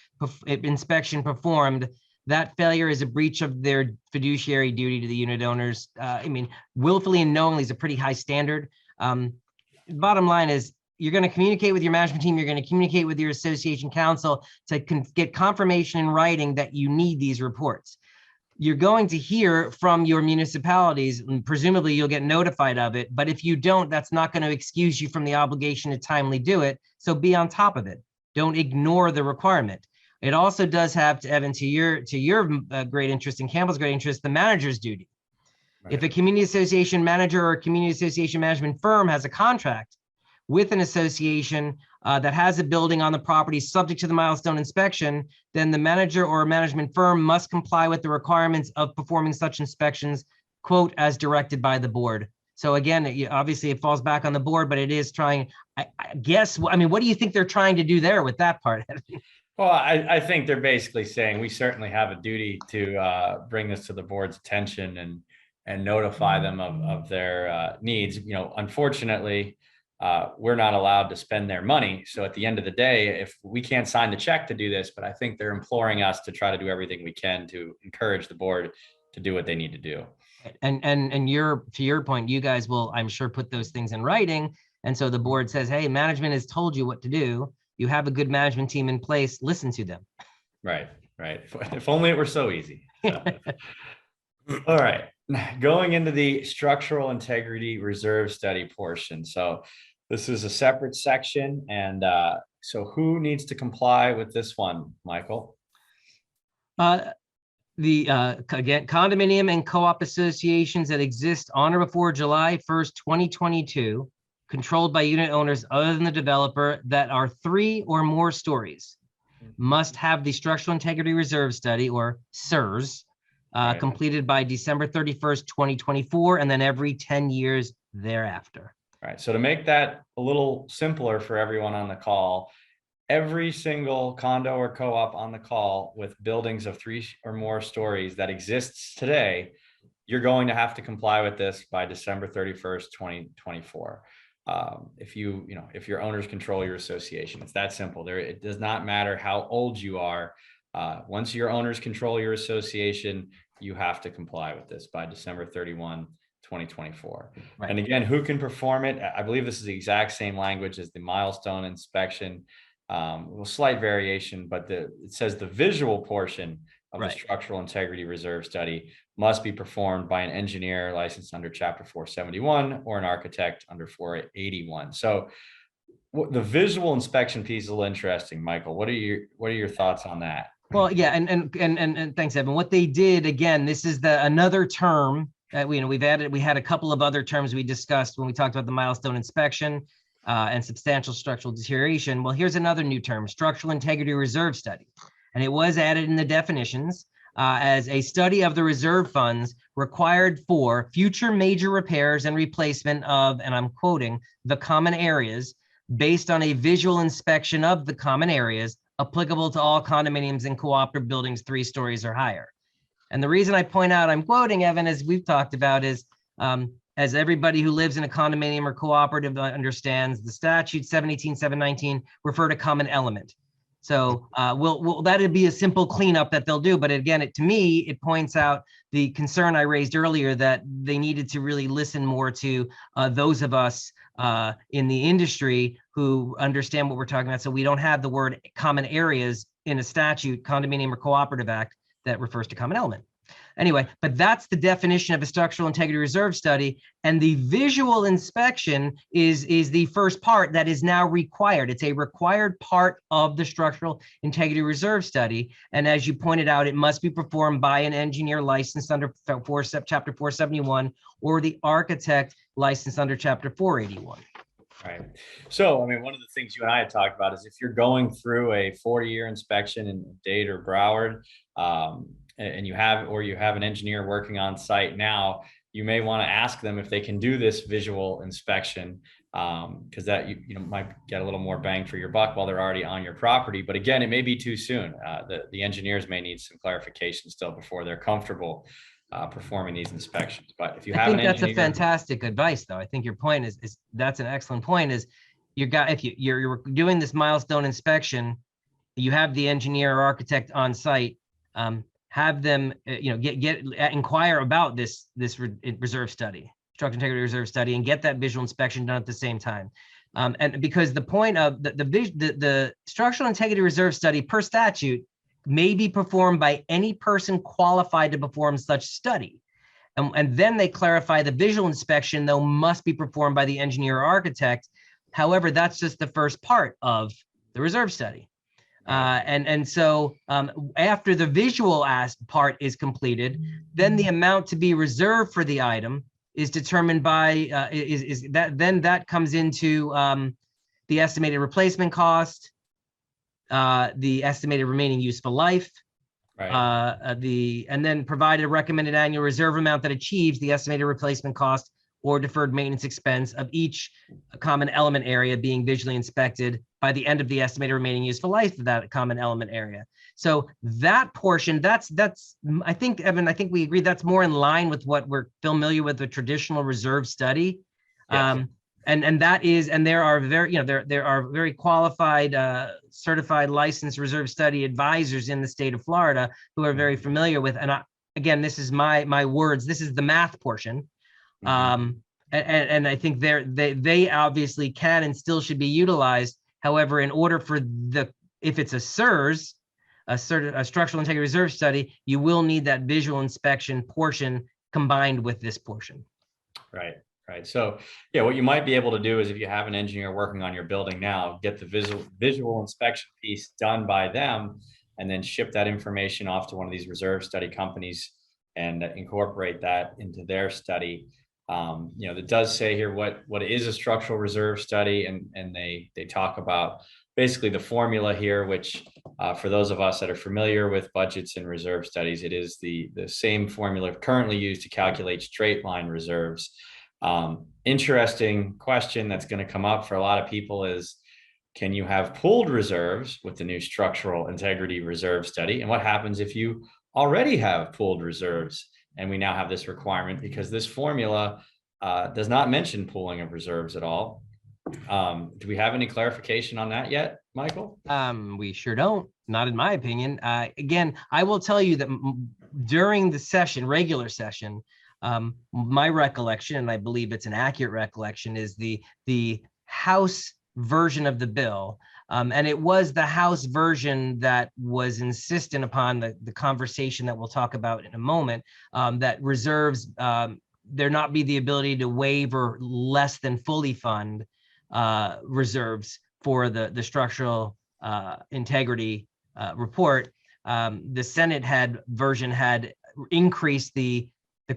inspection performed, that failure is a breach of their fiduciary duty to the unit owners. I mean, willfully and knowingly is a pretty high standard. Bottom line is, you're going to communicate with your management team, you're going to communicate with your association council to get confirmation in writing that you need these reports. You're going to hear from your municipalities, and presumably you'll get notified of it. But if you don't, that's not going to excuse you from the obligation to timely do it. So be on top of it. Don't ignore the requirement. It also does have, to Evan, to your great interest and Campbell's great interest, the manager's duty. Right. If a community association manager or a community association management firm has a contract with an association that has a building on the property subject to the milestone inspection, then the manager or management firm must comply with the requirements of performing such inspections, quote, as directed by the board. So again, obviously it falls back on the board, but it is trying, I guess, I mean, what do you think they're trying to do there with that part? Well, I think they're basically saying we certainly have a duty to bring this to the board's attention and notify them of their needs. You know, unfortunately, we're not allowed to spend their money. So at the end of the day, if we can't sign the check to do this, but I think they're imploring us to try to do everything we can to encourage the board to do what they need to do. And to your point, you guys will, I'm sure, put those things in writing. And so the board says, hey, management has told you what to do. You have a good management team in place. Listen to them. Right. If only it were so easy. So. All right. Going into the structural integrity reserve study portion. So this is a separate section. And so who needs to comply with this one, Michael? Again, condominium and co-op associations that exist on or before July 1st, 2022, controlled by unit owners other than the developer, that are 3 or more stories, must have the structural integrity reserve study, or SIRS, Right. completed by December 31st, 2024, and then every 10 years thereafter. All right. So to make that a little simpler for everyone on the call, every single condo or co-op on the call with buildings of 3 or more stories that exists today, you're going to have to comply with this by December 31st, 2024. If your owners control your association, it's that simple. It does not matter how old you are. Once your owners control your association, you have to comply with this by December 31, 2024. Right. And again, who can perform it? I believe this is the exact same language as the milestone inspection. Slight variation, but it says the visual portion of the Right. structural integrity reserve study must be performed by an engineer licensed under Chapter 471 or an architect under 481. So the visual inspection piece is a little interesting, Michael. What are your thoughts on that? Well, yeah, and thanks, Evan. What they did, again, this is another term that we had a couple of other terms we discussed when we talked about the milestone inspection and substantial structural deterioration. Well, here's another new term: structural integrity reserve study, and it was added in the definitions as a study of the reserve funds required for future major repairs and replacement of, and I'm quoting, the common areas, based on a visual inspection of the common areas applicable to all condominiums and cooperative buildings 3 stories or higher. And the reason I point out I'm quoting, Evan, as we've talked about, is as everybody who lives in a condominium or cooperative understands, the statute 718-719 refer to common element. So that'd be a simple cleanup that they'll do. But again, to me, it points out the concern I raised earlier that they needed to really listen more to those of us in the industry who understand what we're talking about. So we don't have the word common areas in a statute, condominium or cooperative act, that refers to common element. Anyway, but that's the definition of a structural integrity reserve study. And the visual inspection is the first part that is now required. It's a required part of the structural integrity reserve study. And as you pointed out, it must be performed by an engineer licensed under Chapter 471 or the architect licensed under Chapter 481. Right. So, I mean, one of the things you and I had talked about is if you're going through a 4-year inspection in Dade or Broward, and you have an engineer working on site now, you may want to ask them if they can do this visual inspection, because that you might get a little more bang for your buck while they're already on your property. But again, it may be too soon. The engineers may need some clarification still before they're comfortable performing these inspections. But if you have, I think that's a fantastic advice, though. I think your point is that's an excellent point. Is if you're doing this milestone inspection, you have the engineer or architect on site. Have them, inquire about this reserve study, structural integrity reserve study, and get that visual inspection done at the same time. And because the point of the structural integrity reserve study per statute may be performed by any person qualified to perform such study. And then they clarify the visual inspection, though, must be performed by the engineer or architect. However, that's just the first part of the reserve study. So after the visual part is completed, then the amount to be reserved for the item is determined by that comes into the estimated replacement cost, the estimated remaining useful life, right. And then provide a recommended annual reserve amount that achieves the estimated replacement cost or deferred maintenance expense of each common element area being visually inspected by the end of the estimated remaining useful life of that common element area. So that portion, that's I think, Evan, I think we agree that's more in line with what we're familiar with the traditional reserve study. Yes. And that is, and there are very, there are very qualified, certified licensed reserve study advisors in the state of Florida who are very familiar with, and again, this is my words, this is the math portion. And I think they obviously can and still should be utilized. However, in order for if it's a SIRS, a structural integrity reserve study, you will need that visual inspection portion combined with this portion. Right. Right. So yeah, what you might be able to do is, if you have an engineer working on your building now, get the visual inspection piece done by them, and then ship that information off to one of these reserve study companies and incorporate that into their study. That does say here what is a structural reserve study, and they talk about basically the formula here, which for those of us that are familiar with budgets and reserve studies, it is the same formula currently used to calculate straight line reserves. Interesting question that's going to come up for a lot of people is, can you have pooled reserves with the new structural integrity reserve study? And what happens if you already have pooled reserves? And we now have this requirement because this formula does not mention pooling of reserves at all. Do we have any clarification on that yet, Michael? We sure don't, not in my opinion. Again, I will tell you that during the session, regular session, my recollection, and I believe it's an accurate recollection, is the House version of the bill. And it was the House version that was insistent upon the conversation that we'll talk about in a moment, that reserves, there not be the ability to waive or less than fully fund reserves for the structural integrity report. The Senate version had increased the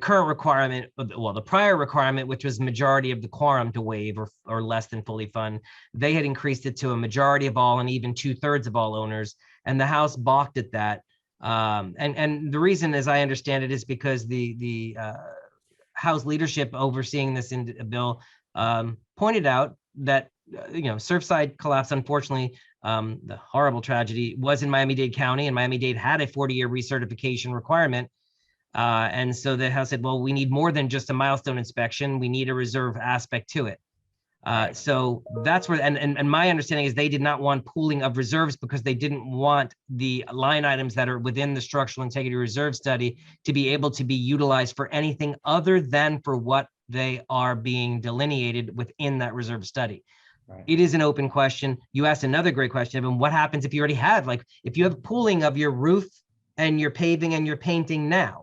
current requirement, well, the prior requirement, which was majority of the quorum to waive or less than fully fund. They had increased it to a majority of all and even 2/3 of all owners, and the House balked at that. And the reason, as I understand it, is because the House leadership overseeing this bill pointed out that Surfside collapse, unfortunately, the horrible tragedy was in Miami-Dade County, and Miami-Dade had a 40-year recertification requirement. And so the House said, well, we need more than just a milestone inspection. We need a reserve aspect to it. So that's where, and my understanding is they did not want pooling of reserves because they didn't want the line items that are within the structural integrity reserve study to be able to be utilized for anything other than for what they are being delineated within that reserve study. Right. It is an open question. You asked another great question, Evan. What happens if you already have, like, if you have pooling of your roof and your paving and your painting now?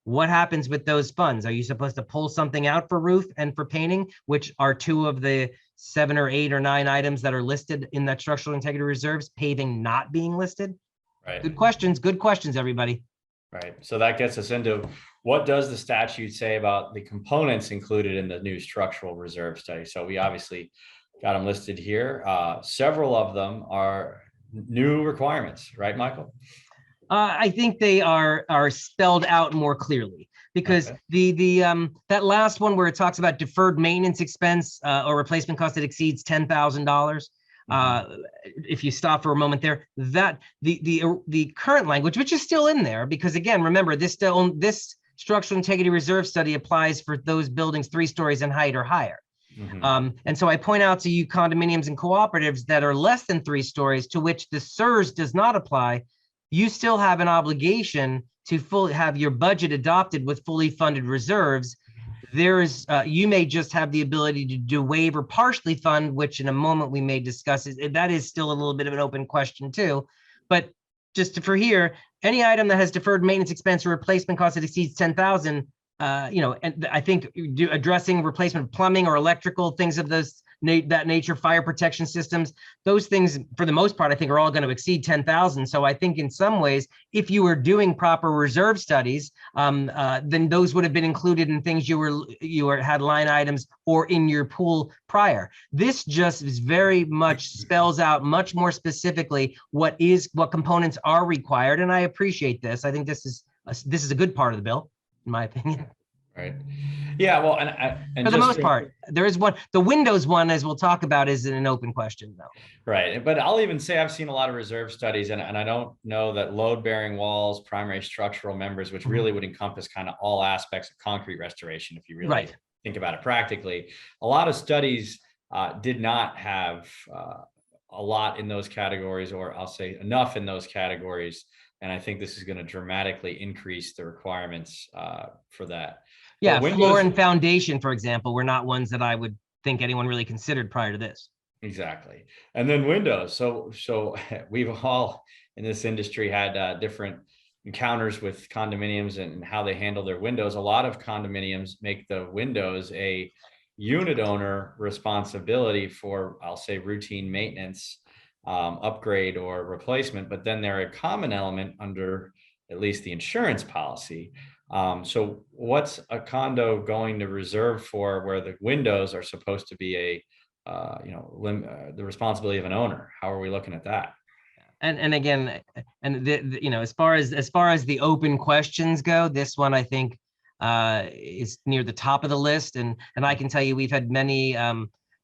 What happens with those funds? Are you supposed to pull something out for roof and for painting, which are 2 of the 7 or 8 or 9 items that are listed in that structural integrity reserves, paving not being listed? Right. Good questions, everybody. Right. So that gets us into, what does the statute say about the components included in the new structural reserve study? So we obviously got them listed here. Several of them are new requirements, right, Michael? I think they are spelled out more clearly, because okay. That last one where it talks about deferred maintenance expense or replacement cost that exceeds $10,000. If you stop for a moment there, that the current language, which is still in there, because again, remember, this structural integrity reserve study applies for those buildings 3 stories in height or higher. And so I point out to you condominiums and cooperatives that are less than 3 stories, to which the SIRS does not apply. You still have an obligation to fully have your budget adopted with fully funded reserves. There's you may just have the ability to do waive or partially fund, which in a moment we may discuss. That is still a little bit of an open question too. But just for here, any item that has deferred maintenance expense or replacement cost that exceeds 10,000, and I think addressing replacement plumbing or electrical things of that nature, fire protection systems, those things for the most part, I think are all going to exceed 10,000. So I think in some ways, if you were doing proper reserve studies, then those would have been included in things you had line items or in your pool prior. This just is very much spells out much more specifically what components are required. And I appreciate this. I think this is a good part of the bill, in my opinion. Right. Yeah. Well, and For the just most part, there is one. The Windows one, as we'll talk about, is an open question, though. right. But I'll even say I've seen a lot of reserve studies, and I don't know that load-bearing walls, primary structural members, which really would encompass kind of all aspects of concrete restoration, if you really Right. think about it practically. A lot of studies did not have a lot in those categories, or I'll say enough in those categories. And I think this is going to dramatically increase the requirements for that. Yeah, But floor Windows, and foundation, for example, were not ones that I would think anyone really considered prior to this. exactly. And then Windows. So we've all in this industry had different encounters with condominiums and how they handle their windows. A lot of condominiums make the windows a unit owner responsibility for, I'll say, routine maintenance, upgrade or replacement, but then they're a common element under at least the insurance policy. So what's a condo going to reserve for where the windows are supposed to be a the responsibility of an owner? How are we looking at that? And again, and as far as the open questions go, this one I think is near the top of the list. And I can tell you, we've had many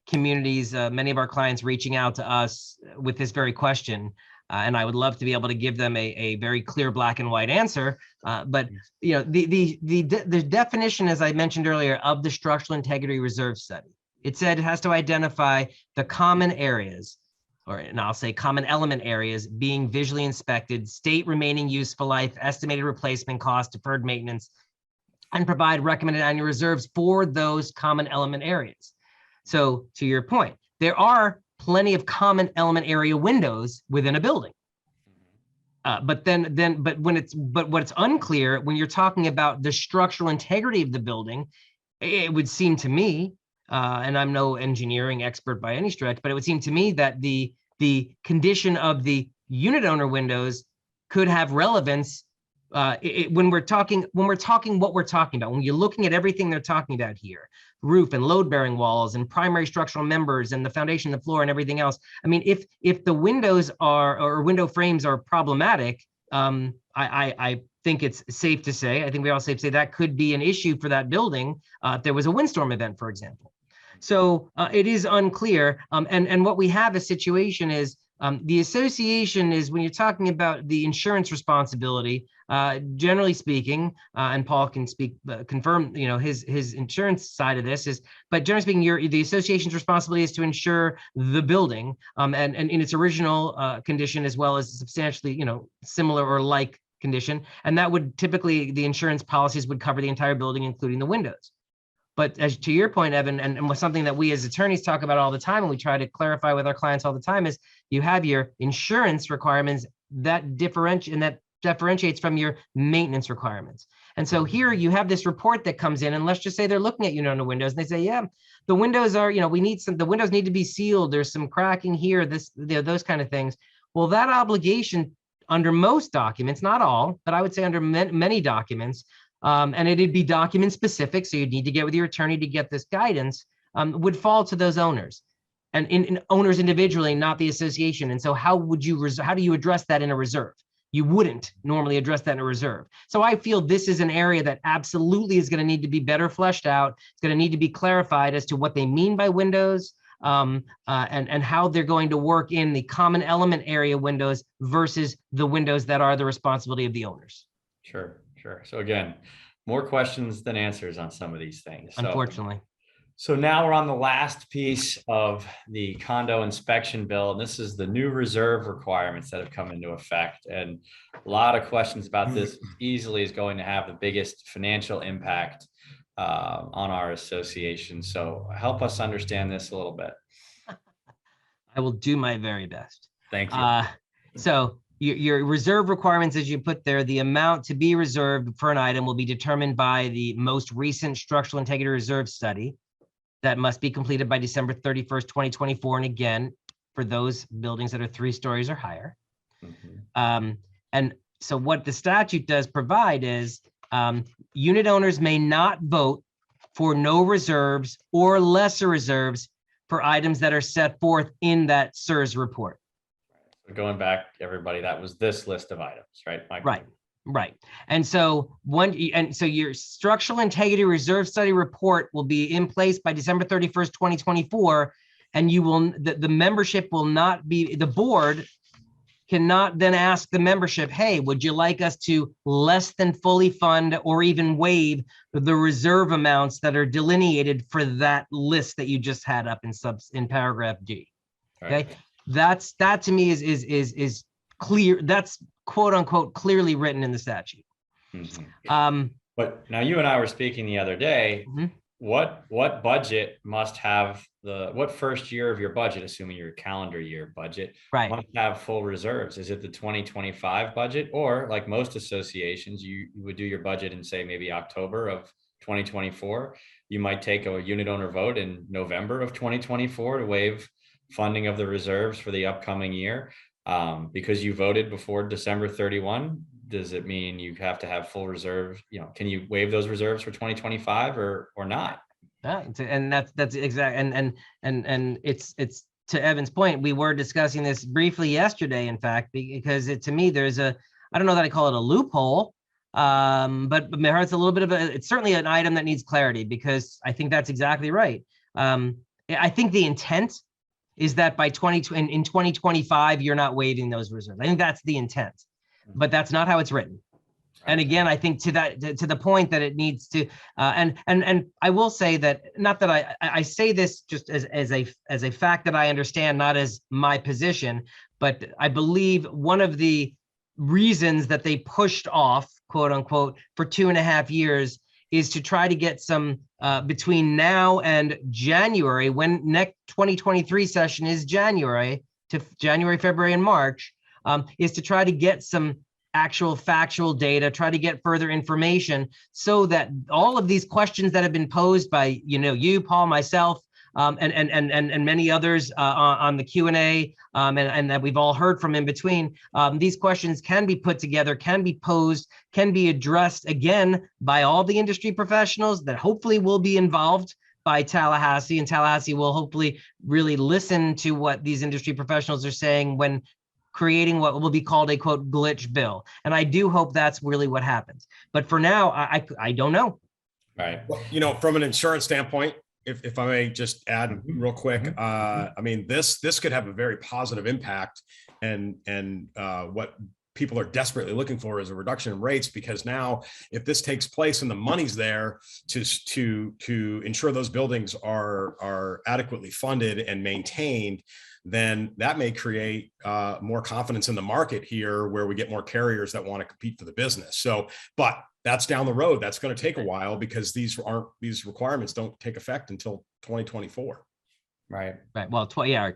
communities, many of our clients reaching out to us with this very question. And I would love to be able to give them a very clear black and white answer. But the definition, as I mentioned earlier, of the structural integrity reserve study, it said it has to identify the common areas, and I'll say common element areas, being visually inspected, state remaining useful life, estimated replacement cost, deferred maintenance, and provide recommended annual reserves for those common element areas. So to your point, there are plenty of common element area windows within a building. But what's unclear when you're talking about the structural integrity of the building, it would seem to me, and I'm no engineering expert by any stretch, but it would seem to me that the condition of the unit owner windows could have relevance when we're talking what we're talking about. When you're looking at everything they're talking about here, roof and load-bearing walls and primary structural members and the foundation, the floor, and everything else. I mean, if the windows or window frames are problematic, I think it's safe to say, I think we all safe to say that could be an issue for that building if there was a windstorm event, for example. So it is unclear. And what we have a situation is the association is, when you're talking about the insurance responsibility, generally speaking, and Paul can confirm, his insurance side of this is, but generally speaking, the association's responsibility is to insure the building and in its original condition, as well as substantially, similar or like condition. And that would typically, the insurance policies would cover the entire building, including the windows. But as to your point, Evan, and something that we as attorneys talk about all the time, and we try to clarify with our clients all the time, is you have your insurance requirements that differentiates from your maintenance requirements. And so here you have this report that comes in, and let's just say they're looking at unit owner windows, and they say, yeah, the windows are, the windows need to be sealed. There's some cracking here, those kind of things. Well, that obligation under most documents, not all, but I would say under many documents, and it'd be document specific, so you'd need to get with your attorney to get this guidance, would fall to those owners and in owners individually, not the association. And so how do you address that in a reserve? You wouldn't normally address that in a reserve. So I feel this is an area that absolutely is going to need to be better fleshed out. It's going to need to be clarified as to what they mean by windows, and how they're going to work in the common element area windows versus the windows that are the responsibility of the owners. Sure. So again, more questions than answers on some of these things. Unfortunately. So now we're on the last piece of the condo inspection bill, and this is the new reserve requirements that have come into effect. And a lot of questions about this. Easily is going to have the biggest financial impact on our association. So help us understand this a little bit. I will do my very best. Thank you. So your reserve requirements, as you put there, the amount to be reserved for an item will be determined by the most recent structural integrity reserve study that must be completed by December 31st, 2024. And again, for those buildings that are 3 stories or higher. Mm-hmm. And so what the statute does provide is unit owners may not vote for no reserves or lesser reserves for items that are set forth in that SIRS report. Going back, everybody, that was this list of items, right, Mike? Right. Right. And so your structural integrity reserve study report will be in place by December 31st, 2024. And the membership will not be, the board cannot then ask the membership, hey, would you like us to less than fully fund or even waive the reserve amounts that are delineated for that list that you just had up in paragraph G. Okay. Right. That to me is clear. That's quote unquote clearly written in the statute. But now you and I were speaking the other day. What budget must have what first year of your budget, assuming your calendar year budget, must have full reserves? Is it the 2025 budget, or like most associations, you would do your budget in, say, maybe October of 2024? You might take a unit owner vote in November of 2024 to waive funding of the reserves for the upcoming year. Because you voted before December 31, does it mean you have to have full reserves? Can you waive those reserves for 2025 or not? Yeah, and that's exact. And it's to Evan's point. We were discussing this briefly yesterday, in fact, because to me, there's I don't know that I call it a loophole, but it's a little bit of it's certainly an item that needs clarity, because I think that's exactly right. I think the intent is that in 2025, you're not waiving those reserves. I think that's the intent, but that's not how it's written. And again, I think to the point that it needs to, and I will say that, not that I say this just as a fact that I understand, not as my position, but I believe one of the reasons that they pushed off, quote unquote, for 2.5 years is to try to get some between now and January, when next 2023 session is January, February, and March, is to try to get some actual factual data, try to get further information, so that all of these questions that have been posed by you, Paul, myself, and many others on the Q&A, and that we've all heard from in between, these questions can be put together, can be posed, can be addressed again by all the industry professionals that hopefully will be involved by Tallahassee, and Tallahassee will hopefully really listen to what these industry professionals are saying when creating what will be called a quote glitch bill. And I do hope that's really what happens. But for now, I don't know. Right. Well, from an insurance standpoint, if I may just add real quick, I mean, this could have a very positive impact, and what people are desperately looking for is a reduction in rates, because now if this takes place and the money's there to ensure those buildings are adequately funded and maintained, then that may create more confidence in the market here, where we get more carriers that want to compete for the business. So, but that's down the road. That's going to take a while, because these requirements don't take effect until 2024. Right. Well,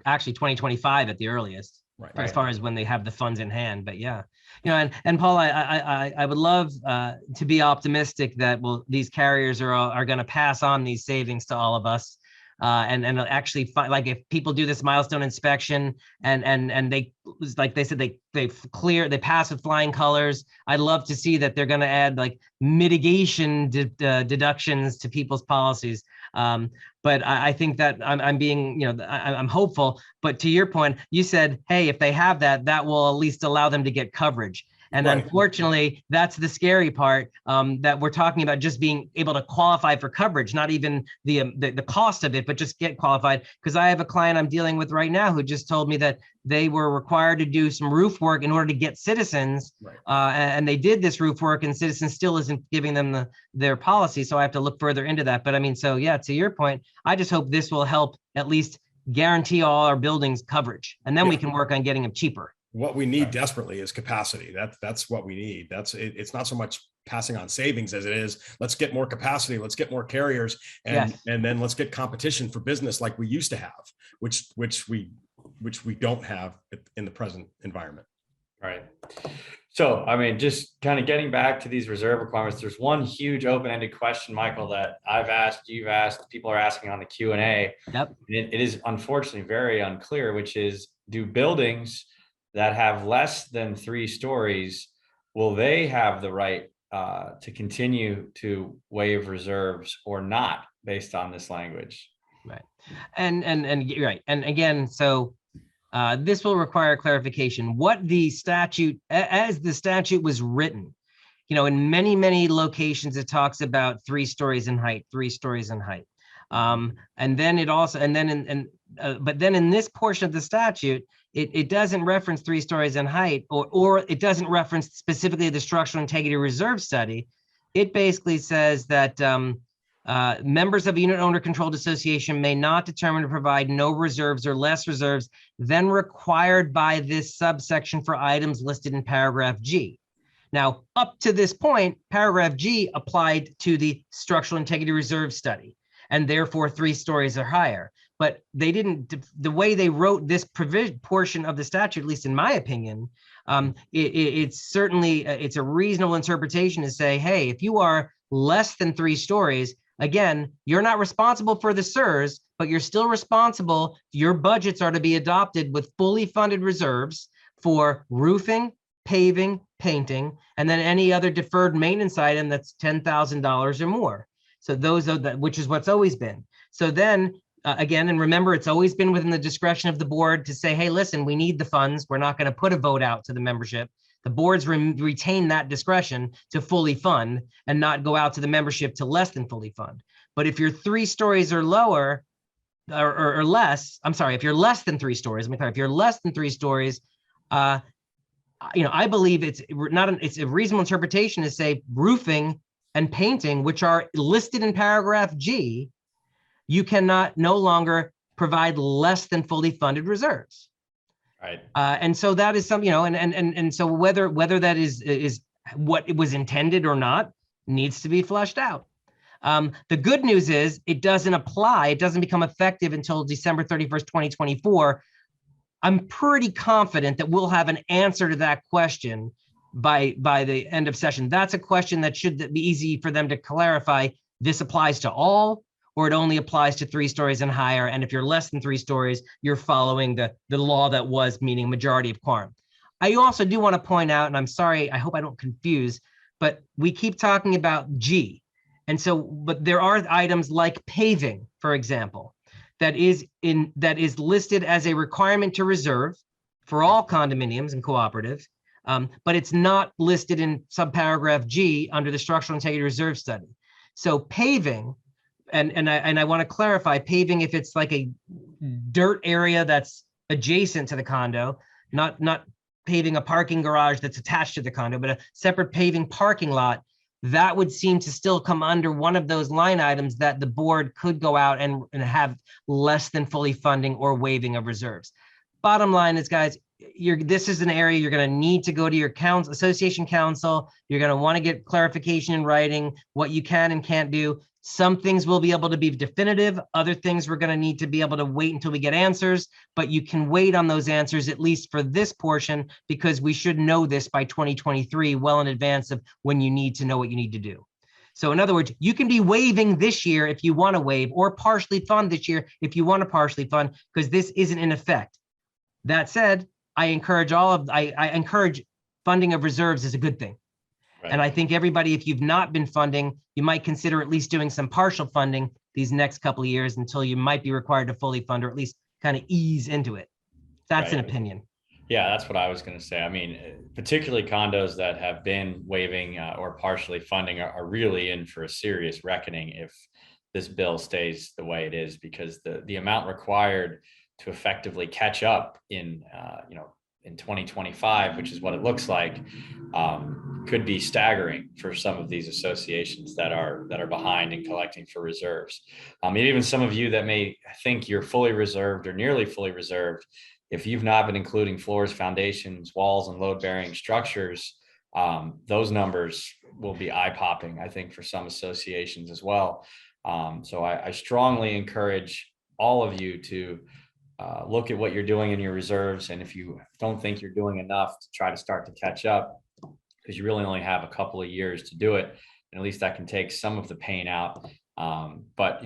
actually 2025 at the earliest. Right. As far as when they have the funds in hand. But yeah, and Paul, I would love to be optimistic that these carriers are going to pass on these savings to all of us. And actually, like, if people do this milestone inspection and they, like they said, they pass with flying colors, I'd love to see that they're going to add like mitigation deductions to people's policies. But I think that I'm being, I'm hopeful. But to your point, you said, hey, if they have that will at least allow them to get coverage. And unfortunately, that's the scary part, that we're talking about just being able to qualify for coverage, not even the cost of it, but just get qualified. Because I have a client I'm dealing with right now who just told me that they were required to do some roof work in order to get Citizens, and they did this roof work, and Citizens still isn't giving them their policy. So I have to look further into that. But I mean, so yeah, to your point, I just hope this will help at least guarantee all our buildings coverage, and then we can work on getting them cheaper. What we need desperately is capacity. That's what we need. It's not so much passing on savings as it is, let's get more capacity, let's get more carriers, and then let's get competition for business like we used to have, which we don't have in the present environment. Right. So, I mean, just kind of getting back to these reserve requirements, there's one huge open-ended question, Michael, that I've asked, you've asked, people are asking on the Q&A. Yep. It is unfortunately very unclear, which is, do buildings that have less than 3 stories, will they have the right to continue to waive reserves or not, based on this language? Right. And right. And again, so this will require clarification. What the statute, as the statute was written, in many, many locations, it talks about 3 stories in height, 3 stories in height. And then it also, and then but then in this portion of the statute, it doesn't reference 3 stories in height, or it doesn't reference specifically the structural integrity reserve study. It basically says that members of a unit owner controlled association may not determine to provide no reserves or less reserves than required by this subsection for items listed in paragraph G. Now, up to this point, paragraph G applied to the structural integrity reserve study, and therefore 3 stories or higher. But they didn't, the way they wrote this portion of the statute, at least in my opinion, it's certainly, it's a reasonable interpretation to say, hey, if you are less than 3 stories, again, you're not responsible for the SERS, but you're still responsible. Your budgets are to be adopted with fully funded reserves for roofing, paving, painting, and then any other deferred maintenance item that's $10,000 or more. So those are which is what's always been. So then again, and remember, it's always been within the discretion of the board to say, hey, listen, we need the funds. We're not going to put a vote out to the membership. The boards retain that discretion to fully fund and not go out to the membership to less than fully fund. But if you're 3 stories or lower or less, I'm sorry, if you're less than 3 stories, if you're less than 3 stories, I believe it's a reasonable interpretation to say roofing and painting, which are listed in paragraph G, you cannot no longer provide less than fully funded reserves. Right. And so that is some, and so whether that is what it was intended or not needs to be fleshed out. The good news is it doesn't apply. It doesn't become effective until December 31st, 2024. I'm pretty confident that we'll have an answer to that question by the end of session. That's a question that should be easy for them to clarify. This applies to all, or it only applies to 3 stories and higher. And if you're less than 3 stories, you're following the law that was, meaning majority of quorum. I also do want to point out, and I'm sorry, I hope I don't confuse, but we keep talking about G. And so, but there are items like paving, for example, that is listed as a requirement to reserve for all condominiums and cooperatives, but it's not listed in subparagraph G under the structural integrity reserve study. So paving, and I want to clarify, paving, if it's like a dirt area that's adjacent to the condo, not paving a parking garage that's attached to the condo, but a separate paving parking lot, that would seem to still come under one of those line items that the board could go out and have less than fully funding or waiving of reserves. Bottom line is, guys, this is an area you're going to need to go to your association council. You're going to want to get clarification in writing, what you can and can't do. Some things will be able to be definitive. Other things we're going to need to be able to wait until we get answers, but you can wait on those answers, at least for this portion, because we should know this by 2023, well in advance of when you need to know what you need to do. So in other words, you can be waiving this year if you want to waive, or partially fund this year if you want to partially fund, because this isn't in effect. That said, I encourage I encourage funding of reserves is a good thing. Right. And I think everybody, if you've not been funding, you might consider at least doing some partial funding these next couple of years until you might be required to fully fund, or at least kind of ease into it. That's an opinion. Yeah, that's what I was going to say. I mean, particularly condos that have been waiving or partially funding are really in for a serious reckoning if this bill stays the way it is, because the amount required to effectively catch up in 2025, which is what it looks like, could be staggering for some of these associations that are behind in collecting for reserves. Even some of you that may think you're fully reserved or nearly fully reserved, if you've not been including floors, foundations, walls, and load-bearing structures, those numbers will be eye-popping, I think, for some associations as well. So I strongly encourage all of you to look at what you're doing in your reserves, and if you don't think you're doing enough, to try to start to catch up, because you really only have a couple of years to do it, and at least that can take some of the pain out. But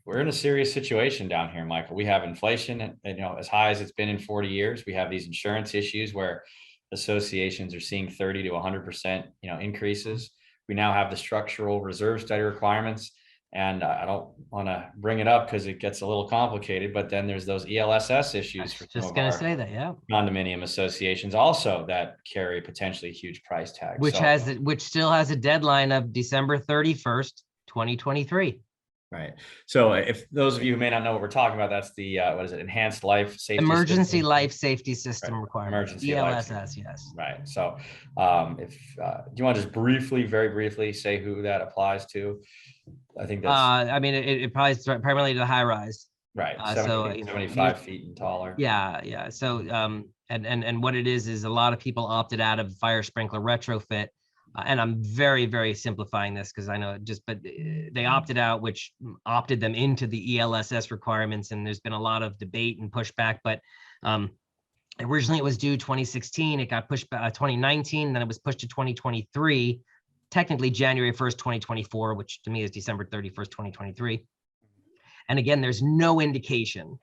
we're in a serious situation down here, Michael. We have inflation, and as high as it's been in 40 years. We have these insurance issues where associations are seeing 30 to 100% increases. We now have the structural reserve study requirements And I don't want to bring it up because it gets a little complicated, but then there's those ELSS I issues for was some just of gonna our say that, yeah. condominium associations also that carry potentially huge price tags. Which still has a deadline of December 31st, 2023. Right. So if those of you who may not know what we're talking about, that's the what is it? Enhanced life safety Emergency system. life safety system Right. requirements. Emergency life ELSS, yes. Right. So if do you want to just very briefly say who that applies to? I think that's I mean, it applies primarily to the high rise. right. So 75 feet and taller. yeah. So and what it is a lot of people opted out of fire sprinkler retrofit. And I'm very simplifying this because I know but they opted out, which opted them into the ELSS requirements. And there's been a lot of debate and pushback, but originally it was due 2016. It got pushed back 2019, then it was pushed to 2023, technically January 1st, 2024, which to me is December 31st, 2023. And again, there's no indication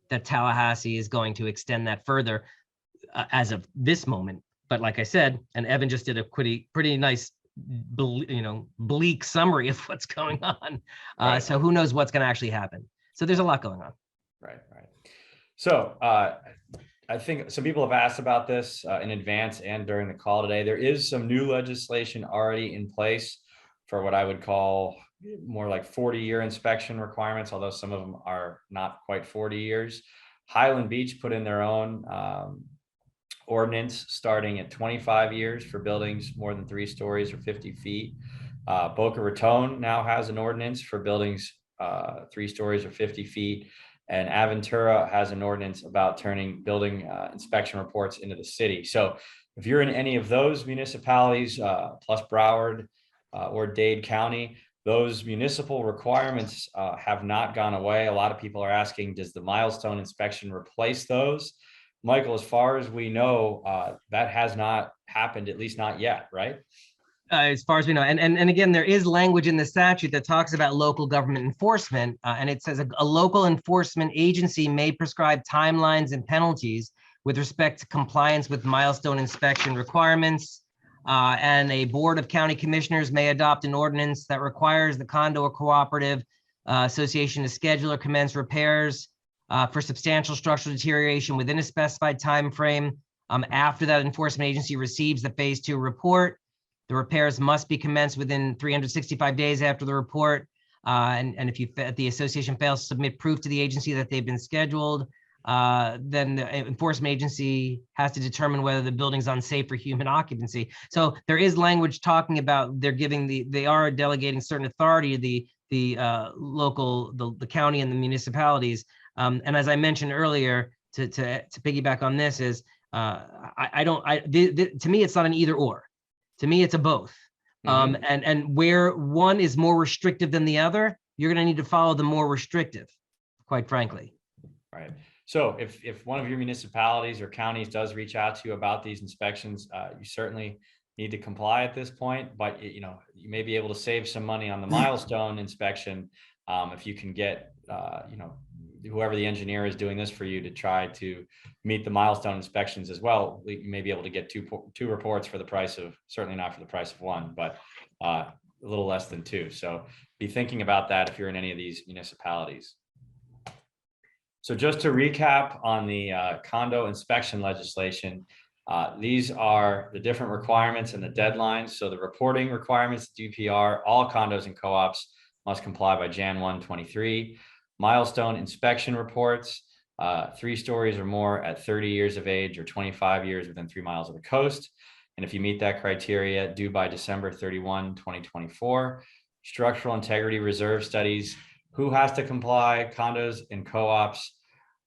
that Tallahassee is going to extend that further as of this moment. But like I said, and Evan just did a pretty nice, bleak summary of what's going on. Right. So who knows what's going to actually happen? So there's a lot going on. Right. So I think some people have asked about this in advance and during the call today. There is some new legislation already in place for what I would call more like 40-year inspection requirements, although some of them are not quite 40 years. Highland Beach put in their own ordinance starting at 25 years for buildings more than 3 stories or 50 feet. Boca Raton now has an ordinance for buildings 3 stories or 50 feet. And Aventura has an ordinance about turning building inspection reports into the city. So if you're in any of those municipalities, plus Broward or Dade County, those municipal requirements have not gone away. A lot of people are asking, does the milestone inspection replace those? Michael, as far as we know, that has not happened, at least not yet, right? As far as we know, and again, there is language in the statute that talks about local government enforcement, and it says a local enforcement agency may prescribe timelines and penalties with respect to compliance with milestone inspection requirements, and a board of county commissioners may adopt an ordinance that requires the condo or cooperative association to schedule or commence repairs for substantial structural deterioration within a specified time frame. After that enforcement agency receives the phase 2 report, the repairs must be commenced within 365 days after the report. And if the association fails to submit proof to the agency that they've been scheduled, then the enforcement agency has to determine whether the building's unsafe for human occupancy. So there is language talking about they are delegating certain authority to the county and the municipalities. And as I mentioned earlier, to piggyback on this is, to me, it's not an either or. To me, it's a both. And where one is more restrictive than the other, you're going to need to follow the more restrictive, quite frankly. Right. So if one of your municipalities or counties does reach out to you about these inspections, you certainly need to comply at this point, but you may be able to save some money on the milestone inspection if you can get whoever the engineer is doing this for you to try to meet the milestone inspections as well. You may be able to get two reports for the price of, certainly not for the price of one, but a little less than 2. So be thinking about that if you're in any of these municipalities. So just to recap on the condo inspection legislation, these are the different requirements and the deadlines. So the reporting requirements, DPR, all condos and co-ops must comply by Jan 1, 23. Milestone inspection reports, 3 stories or more at 30 years of age or 25 years within 3 miles of the coast. And if you meet that criteria, due by December 31, 2024. Structural integrity reserve studies, who has to comply? Condos and co-ops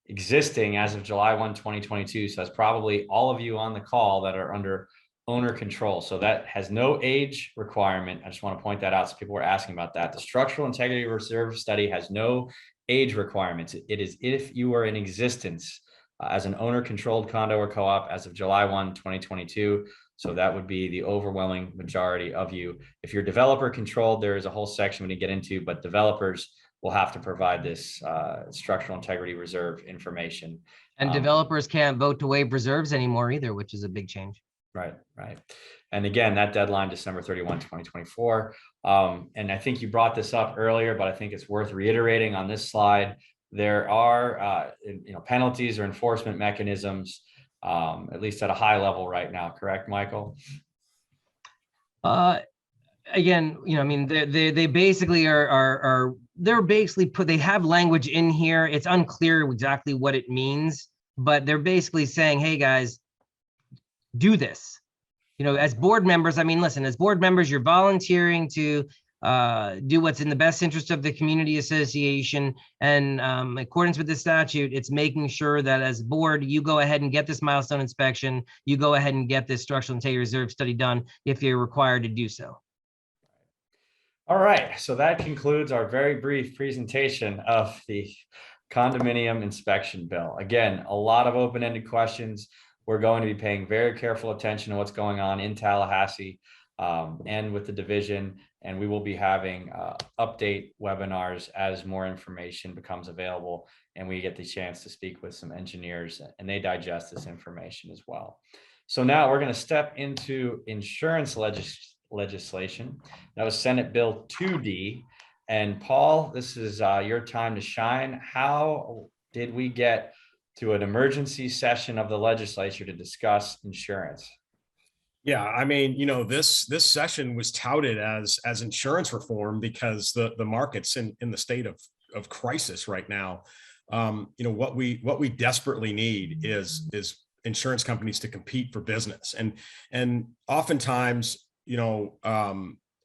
existing as of July 1, 2022. So that's probably all of you on the call that are under owner control. So that has no age requirement. I just want to point that out. So people were asking about that. The structural integrity reserve study has no age requirements. It is if you are in existence as an owner controlled condo or co-op as of July 1, 2022. So that would be the overwhelming majority of you. If you're developer controlled, there is a whole section we need to get into, but developers will have to provide this structural integrity reserve information. And developers can't vote to waive reserves anymore either, which is a big change. Right, right. And again, that deadline, December 31, 2024. And I think you brought this up earlier, but I think it's worth reiterating on this slide. There are penalties or enforcement mechanisms, at least at a high level right now, correct, Michael? Again, I mean, they basically they're basically they have language in here. It's unclear exactly what it means, but they're basically saying, hey guys, do this. As board members, I mean, listen, as board members, you're volunteering to do what's in the best interest of the community association. And in accordance with the statute, it's making sure that as board, you go ahead and get this milestone inspection. You go ahead and get this structural integrity reserve study done if you're required to do so. All right, so that concludes our very brief presentation of the condominium inspection bill. Again, a lot of open-ended questions. We're going to be paying very careful attention to what's going on in Tallahassee and with the division, and we will be having update webinars as more information becomes available and we get the chance to speak with some engineers and they digest this information as well. So now we're going to step into insurance legislation. That was Senate Bill 2D. And Paul, this is your time to shine. How did we get to an emergency session of the legislature to discuss insurance? Yeah, I mean, this session was touted as insurance reform because the market's in the state of crisis right now. What we desperately need is insurance companies to compete for business, and oftentimes,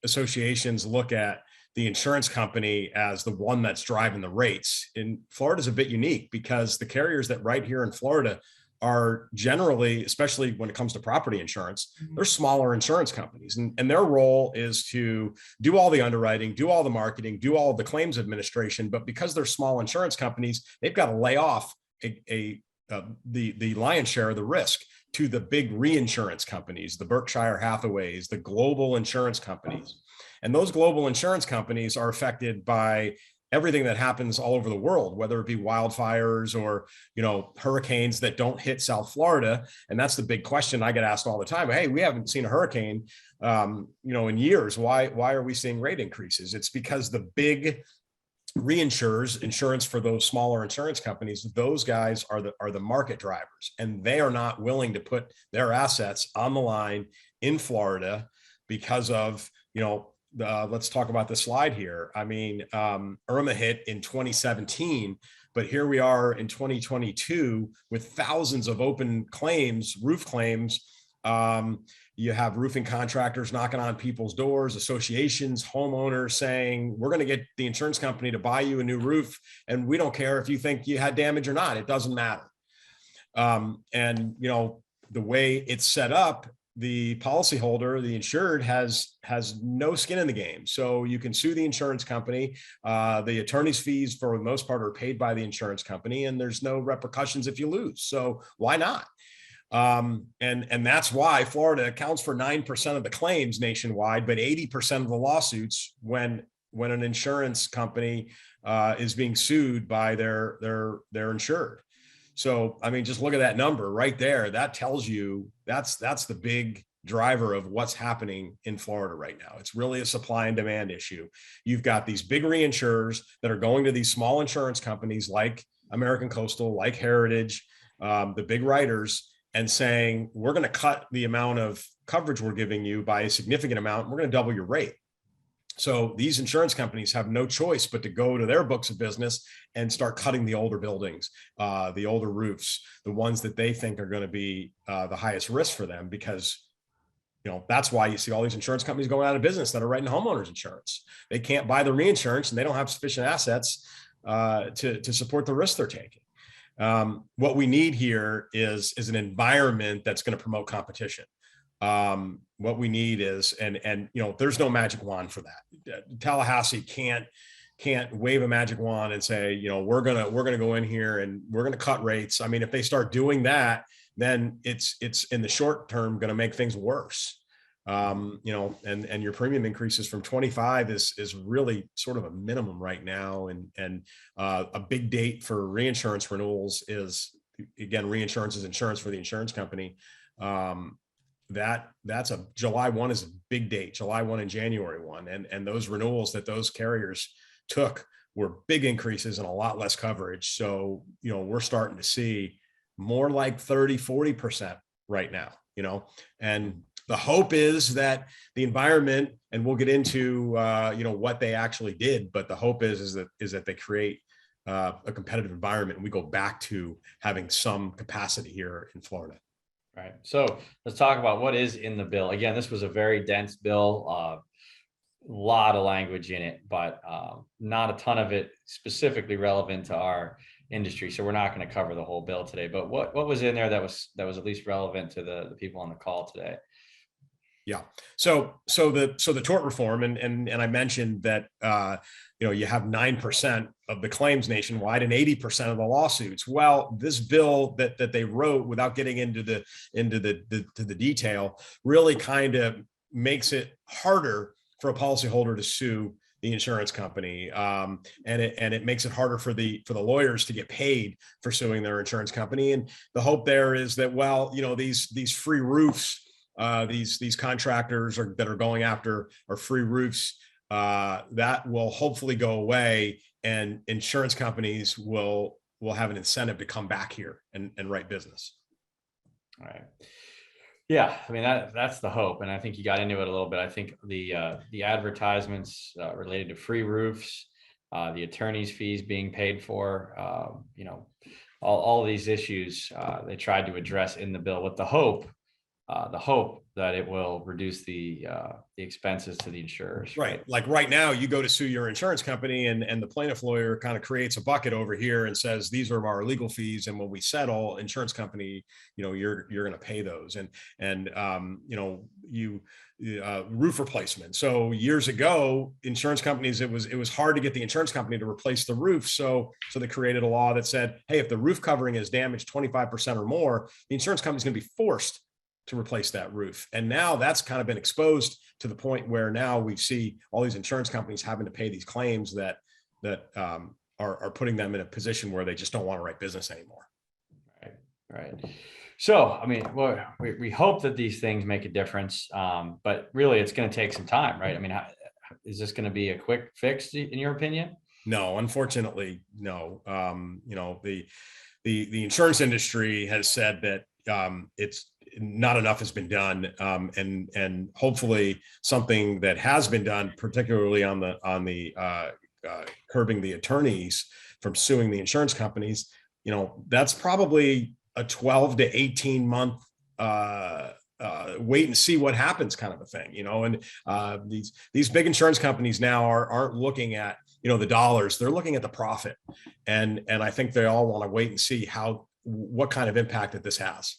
associations look at the insurance company as the one that's driving the rates. In Florida is a bit unique because the carriers that write here in Florida are generally, especially when it comes to property insurance, they're smaller insurance companies. And their role is to do all the underwriting, do all the marketing, do all the claims administration. But because they're small insurance companies, they've got to lay off the lion's share of the risk to the big reinsurance companies, the Berkshire Hathaways, the global insurance companies. And those global insurance companies are affected by everything that happens all over the world, whether it be wildfires or, hurricanes that don't hit South Florida. And that's the big question I get asked all the time. Hey, we haven't seen a hurricane, in years. Why are we seeing rate increases? It's because the big reinsurers, insurance for those smaller insurance companies, those guys are the market drivers, and they are not willing to put their assets on the line in Florida because of, let's talk about the slide here. I mean, Irma hit in 2017, but here we are in 2022 with thousands of open claims, roof claims. You have roofing contractors knocking on people's doors, associations, homeowners saying, we're going to get the insurance company to buy you a new roof, and we don't care if you think you had damage or not. It doesn't matter. And the way it's set up, the policyholder, the insured, has no skin in the game. So you can sue the insurance company. The attorney's fees, for the most part, are paid by the insurance company, and there's no repercussions if you lose. So why not? And that's why Florida accounts for 9% of the claims nationwide, but 80% of the lawsuits when an insurance company is being sued by their insured. So, I mean, just look at that number right there. That tells you that's the big driver of what's happening in Florida right now. It's really a supply and demand issue. You've got these big reinsurers that are going to these small insurance companies like American Coastal, like Heritage, the big writers, and saying, we're going to cut the amount of coverage we're giving you by a significant amount. We're going to double your rate. So these insurance companies have no choice but to go to their books of business and start cutting the older buildings, the older roofs, the ones that they think are going to be the highest risk for them, because that's why you see all these insurance companies going out of business that are writing homeowners insurance. They can't buy the reinsurance and they don't have sufficient assets to support the risk they're taking. What we need here is an environment that's going to promote competition. What we need is, and there's no magic wand for that. Tallahassee can't wave a magic wand and say, we're gonna go in here and we're gonna cut rates. I mean, if they start doing that, then it's in the short term going to make things worse. And your premium increases from 25 is really sort of a minimum right now. And a big date for reinsurance renewals is, again, reinsurance is insurance for the insurance company. that's a July 1 is a big date, July 1 and January 1. And those renewals that those carriers took were big increases and a lot less coverage. So, we're starting to see more like 30-40% right now, and the hope is that the environment, and we'll get into what they actually did, but the hope is that they create a competitive environment and we go back to having some capacity here in Florida. Right. So let's talk about what is in the bill. Again, this was a very dense bill, a lot of language in it, but not a ton of it specifically relevant to our industry. So we're not going to cover the whole bill today, but what was in there that was at least relevant to the people on the call today? Yeah. So the tort reform, and I mentioned that you have 9% of the claims nationwide and 80% of the lawsuits. Well, this bill that they wrote, without getting into the detail, really kind of makes it harder for a policyholder to sue the insurance company, and it makes it harder for the lawyers to get paid for suing their insurance company. And the hope there is that, these free roofs. These contractors that are going after are free roofs, that will hopefully go away, and insurance companies will have an incentive to come back here and write business. All right. Yeah, I mean, that's the hope, and I think you got into it a little bit. I think the advertisements related to free roofs, the attorney's fees being paid for, all of these issues they tried to address in the bill with the hope that it will reduce the expenses to the insurers. Right. Like right now, you go to sue your insurance company, and the plaintiff lawyer kind of creates a bucket over here and says, these are our legal fees, and when we settle, insurance company, you're going to pay those. And roof replacement. So years ago, insurance companies, it was hard to get the insurance company to replace the roof. So they created a law that said, hey, if the roof covering is damaged 25% or more, the insurance company is going to be forced to replace that roof. And now that's kind of been exposed to the point where now we see all these insurance companies having to pay these claims that are putting them in a position where they just don't want to write business anymore. Right. So, I mean, we hope that these things make a difference, but really it's going to take some time, right? I mean, is this going to be a quick fix in your opinion? No, unfortunately, no. The insurance industry has said that it's not enough has been done, and hopefully something that has been done, particularly on the curbing the attorneys from suing the insurance companies. That's probably a 12 to 18 month wait and see what happens kind of a thing. And these big insurance companies now aren't looking at the dollars; they're looking at the profit, and I think they all want to wait and see what kind of impact that this has.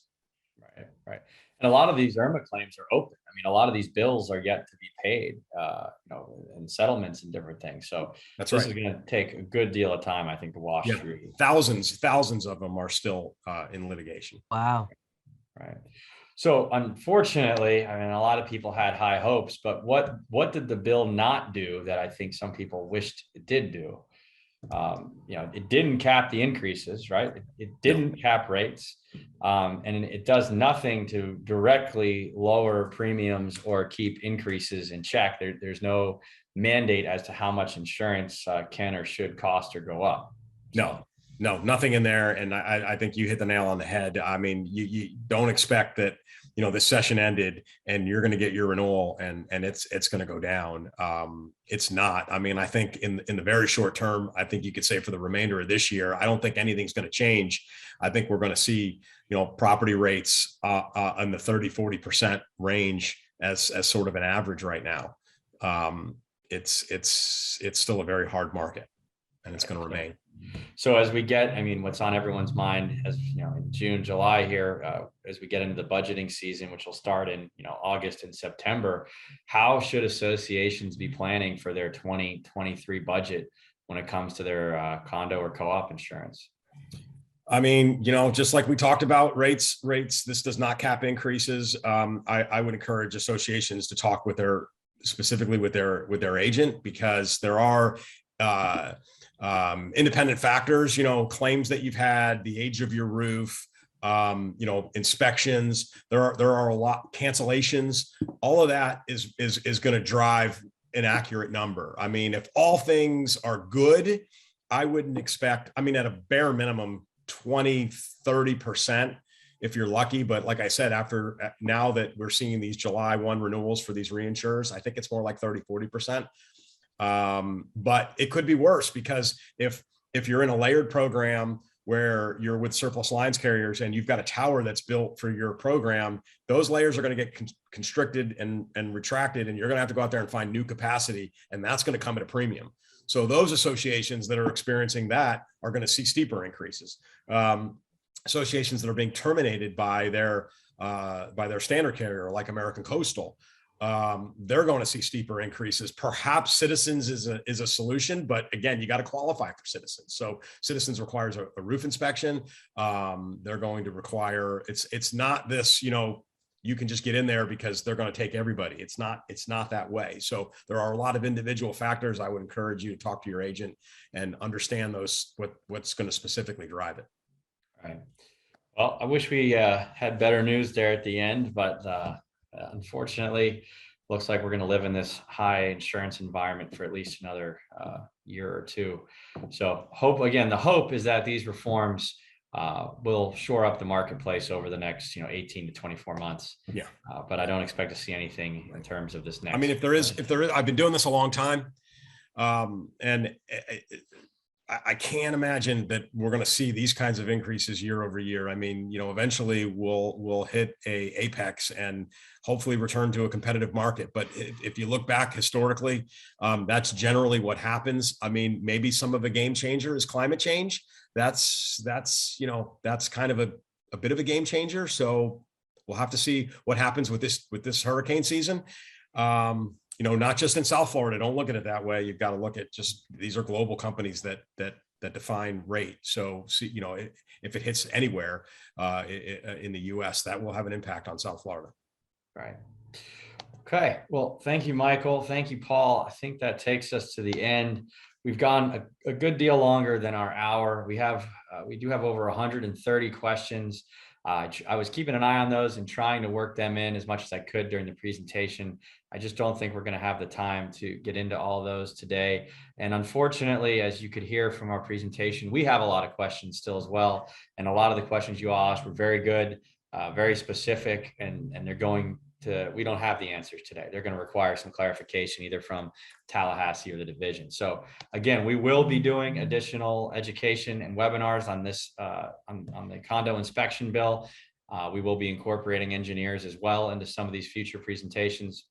Right. And a lot of these IRMA claims are open. I mean, a lot of these bills are yet to be paid, and settlements and different things. So this is going to take a good deal of time, I think, to wash through. Thousands of them are still in litigation. Wow. Right. So unfortunately, I mean, a lot of people had high hopes, but what did the bill not do that I think some people wished it did do? It didn't cap the increases, right? It didn't cap rates, and it does nothing to directly lower premiums or keep increases in check. There's no mandate as to how much insurance can or should cost or go up. No, nothing in there. And I think you hit the nail on the head. I mean, you don't expect that, this session ended and you're going to get your renewal and it's going to go down. It's not. I mean, I think in the very short term, I think you could say for the remainder of this year, I don't think anything's going to change. I think we're going to see, property rates in the 30-40% range as sort of an average right now. It's still a very hard market, and it's going to remain. So as we get, what's on everyone's mind, as in June, July here, as we get into the budgeting season, which will start in August and September, how should associations be planning for their 2023 budget when it comes to their condo or co-op insurance? Just like we talked about rates, this does not cap increases. I would encourage associations to talk specifically with their agent, because there are independent factors, claims that you've had, the age of your roof, inspections. There are a lot cancellations. All of that is going to drive an accurate number. I mean, if all things are good, I wouldn't expect, I mean, at a bare minimum, 20-30% if you're lucky. But like I said, now that we're seeing these July 1 renewals for these reinsurers, I think it's more like 30-40%. But it could be worse, because if you're in a layered program where you're with surplus lines carriers and you've got a tower that's built for your program, those layers are going to get constricted and retracted, and you're going to have to go out there and find new capacity, and that's going to come at a premium. So those associations that are experiencing that are going to see steeper increases. Associations that are being terminated by their standard carrier, like American Coastal, they're going to see steeper increases. Perhaps Citizens is a solution, but again, you got to qualify for Citizens. So Citizens requires a roof inspection. They're going to require, it's not this, you can just get in there because they're going to take everybody. It's not that way. So there are a lot of individual factors. I would encourage you to talk to your agent and understand what's going to specifically drive it. Right. Well, I wish we had better news there at the end, but unfortunately, looks like we're going to live in this high insurance environment for at least another year or two. So the hope is that these reforms will shore up the marketplace over the next 18 to 24 months. Yeah. But I don't expect to see anything in terms of this next. I mean, if there is, I've been doing this a long time, and I can't imagine that we're going to see these kinds of increases year over year. I mean, eventually we'll hit a apex and hopefully return to a competitive market. But if you look back historically, that's generally what happens. I mean, maybe some of a game changer is climate change. That's kind of a bit of a game changer. So we'll have to see what happens with this hurricane season. Not just in South Florida. Don't look at it that way. You've got to look at these are global companies that define rate. So, if it hits anywhere in the U.S., that will have an impact on South Florida. Right. Okay. Well, thank you, Michael. Thank you, Paul. I think that takes us to the end. We've gone a good deal longer than our hour. We do have over 130 questions. I was keeping an eye on those and trying to work them in as much as I could during the presentation. I just don't think we're going to have the time to get into all of those today. And unfortunately, as you could hear from our presentation, we have a lot of questions still as well. And a lot of the questions you all asked were very good, very specific, and we don't have the answers today. They're going to require some clarification either from Tallahassee or the division. So again, we will be doing additional education and webinars on this, on the condo inspection bill. We will be incorporating engineers as well into some of these future presentations.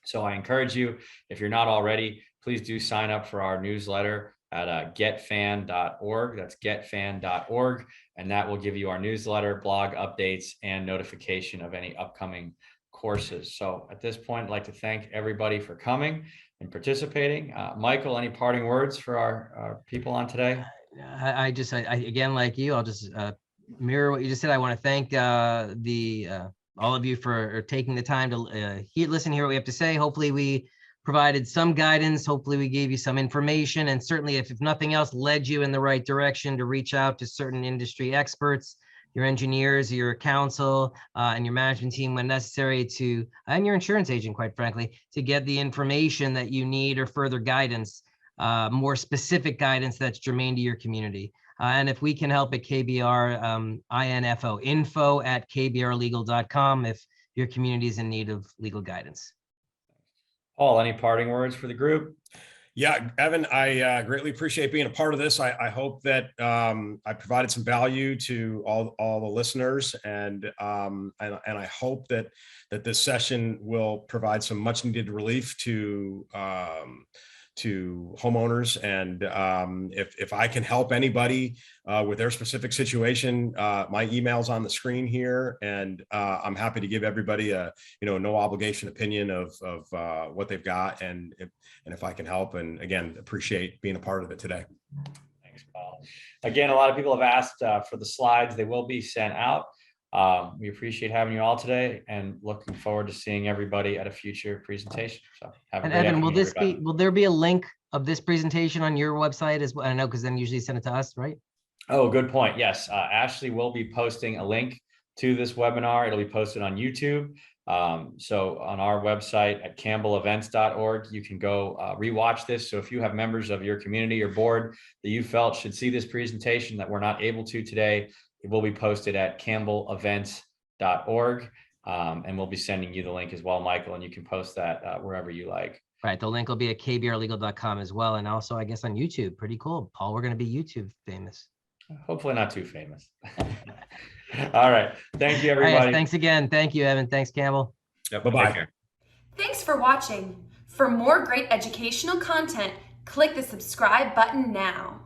So I encourage you, if you're not already, please do sign up for our newsletter at getfan.org. That's getfan.org. And that will give you our newsletter, blog updates, and notification of any upcoming courses. So at this point, I'd like to thank everybody for coming and participating. Michael, any parting words for our people on today? I again, like you, I'll just mirror what you just said. I want to thank all of you for taking the time to listen, hear what we have to say. Hopefully we provided some guidance. Hopefully we gave you some information, and certainly if nothing else, led you in the right direction to reach out to certain industry experts, your engineers, your counsel, and your management team when necessary and your insurance agent, quite frankly, to get the information that you need or further guidance, more specific guidance that's germane to your community. And if we can help at KBR, info@kbrlegal.com if your community is in need of legal guidance. Paul, any parting words for the group? Yeah, Evan, I greatly appreciate being a part of this. I hope that I provided some value to all the listeners, and I hope that this session will provide some much needed relief to homeowners. And if I can help anybody with their specific situation, my email's on the screen here, and I'm happy to give everybody a no obligation opinion of what they've got, and if I can help. And again, appreciate being a part of it today. Thanks, Paul. Again, a lot of people have asked for the slides. They will be sent out. We appreciate having you all today, and looking forward to seeing everybody at a future presentation. So have a great Evan, afternoon, will there be a link of this presentation on your website as well? I know, because then usually send it to us, right? Oh, good point. Yes, Ashley will be posting a link to this webinar. It'll be posted on YouTube. So on our website at campbellevents.org, you can go rewatch this. So if you have members of your community or board that you felt should see this presentation that we're not able to today, it will be posted at campbellevents.org. And we'll be sending you the link as well, Michael, and you can post that wherever you like. Right. The link will be at kbrlegal.com as well. And also, I guess, on YouTube. Pretty cool. Paul, we're going to be YouTube famous. Hopefully not too famous. All right. Thank you, All right, everybody. thanks again. Thank you, Evan. Thanks, Campbell. Yep, Bye-bye. take care. Thanks for watching. For more great educational content, click the subscribe button now.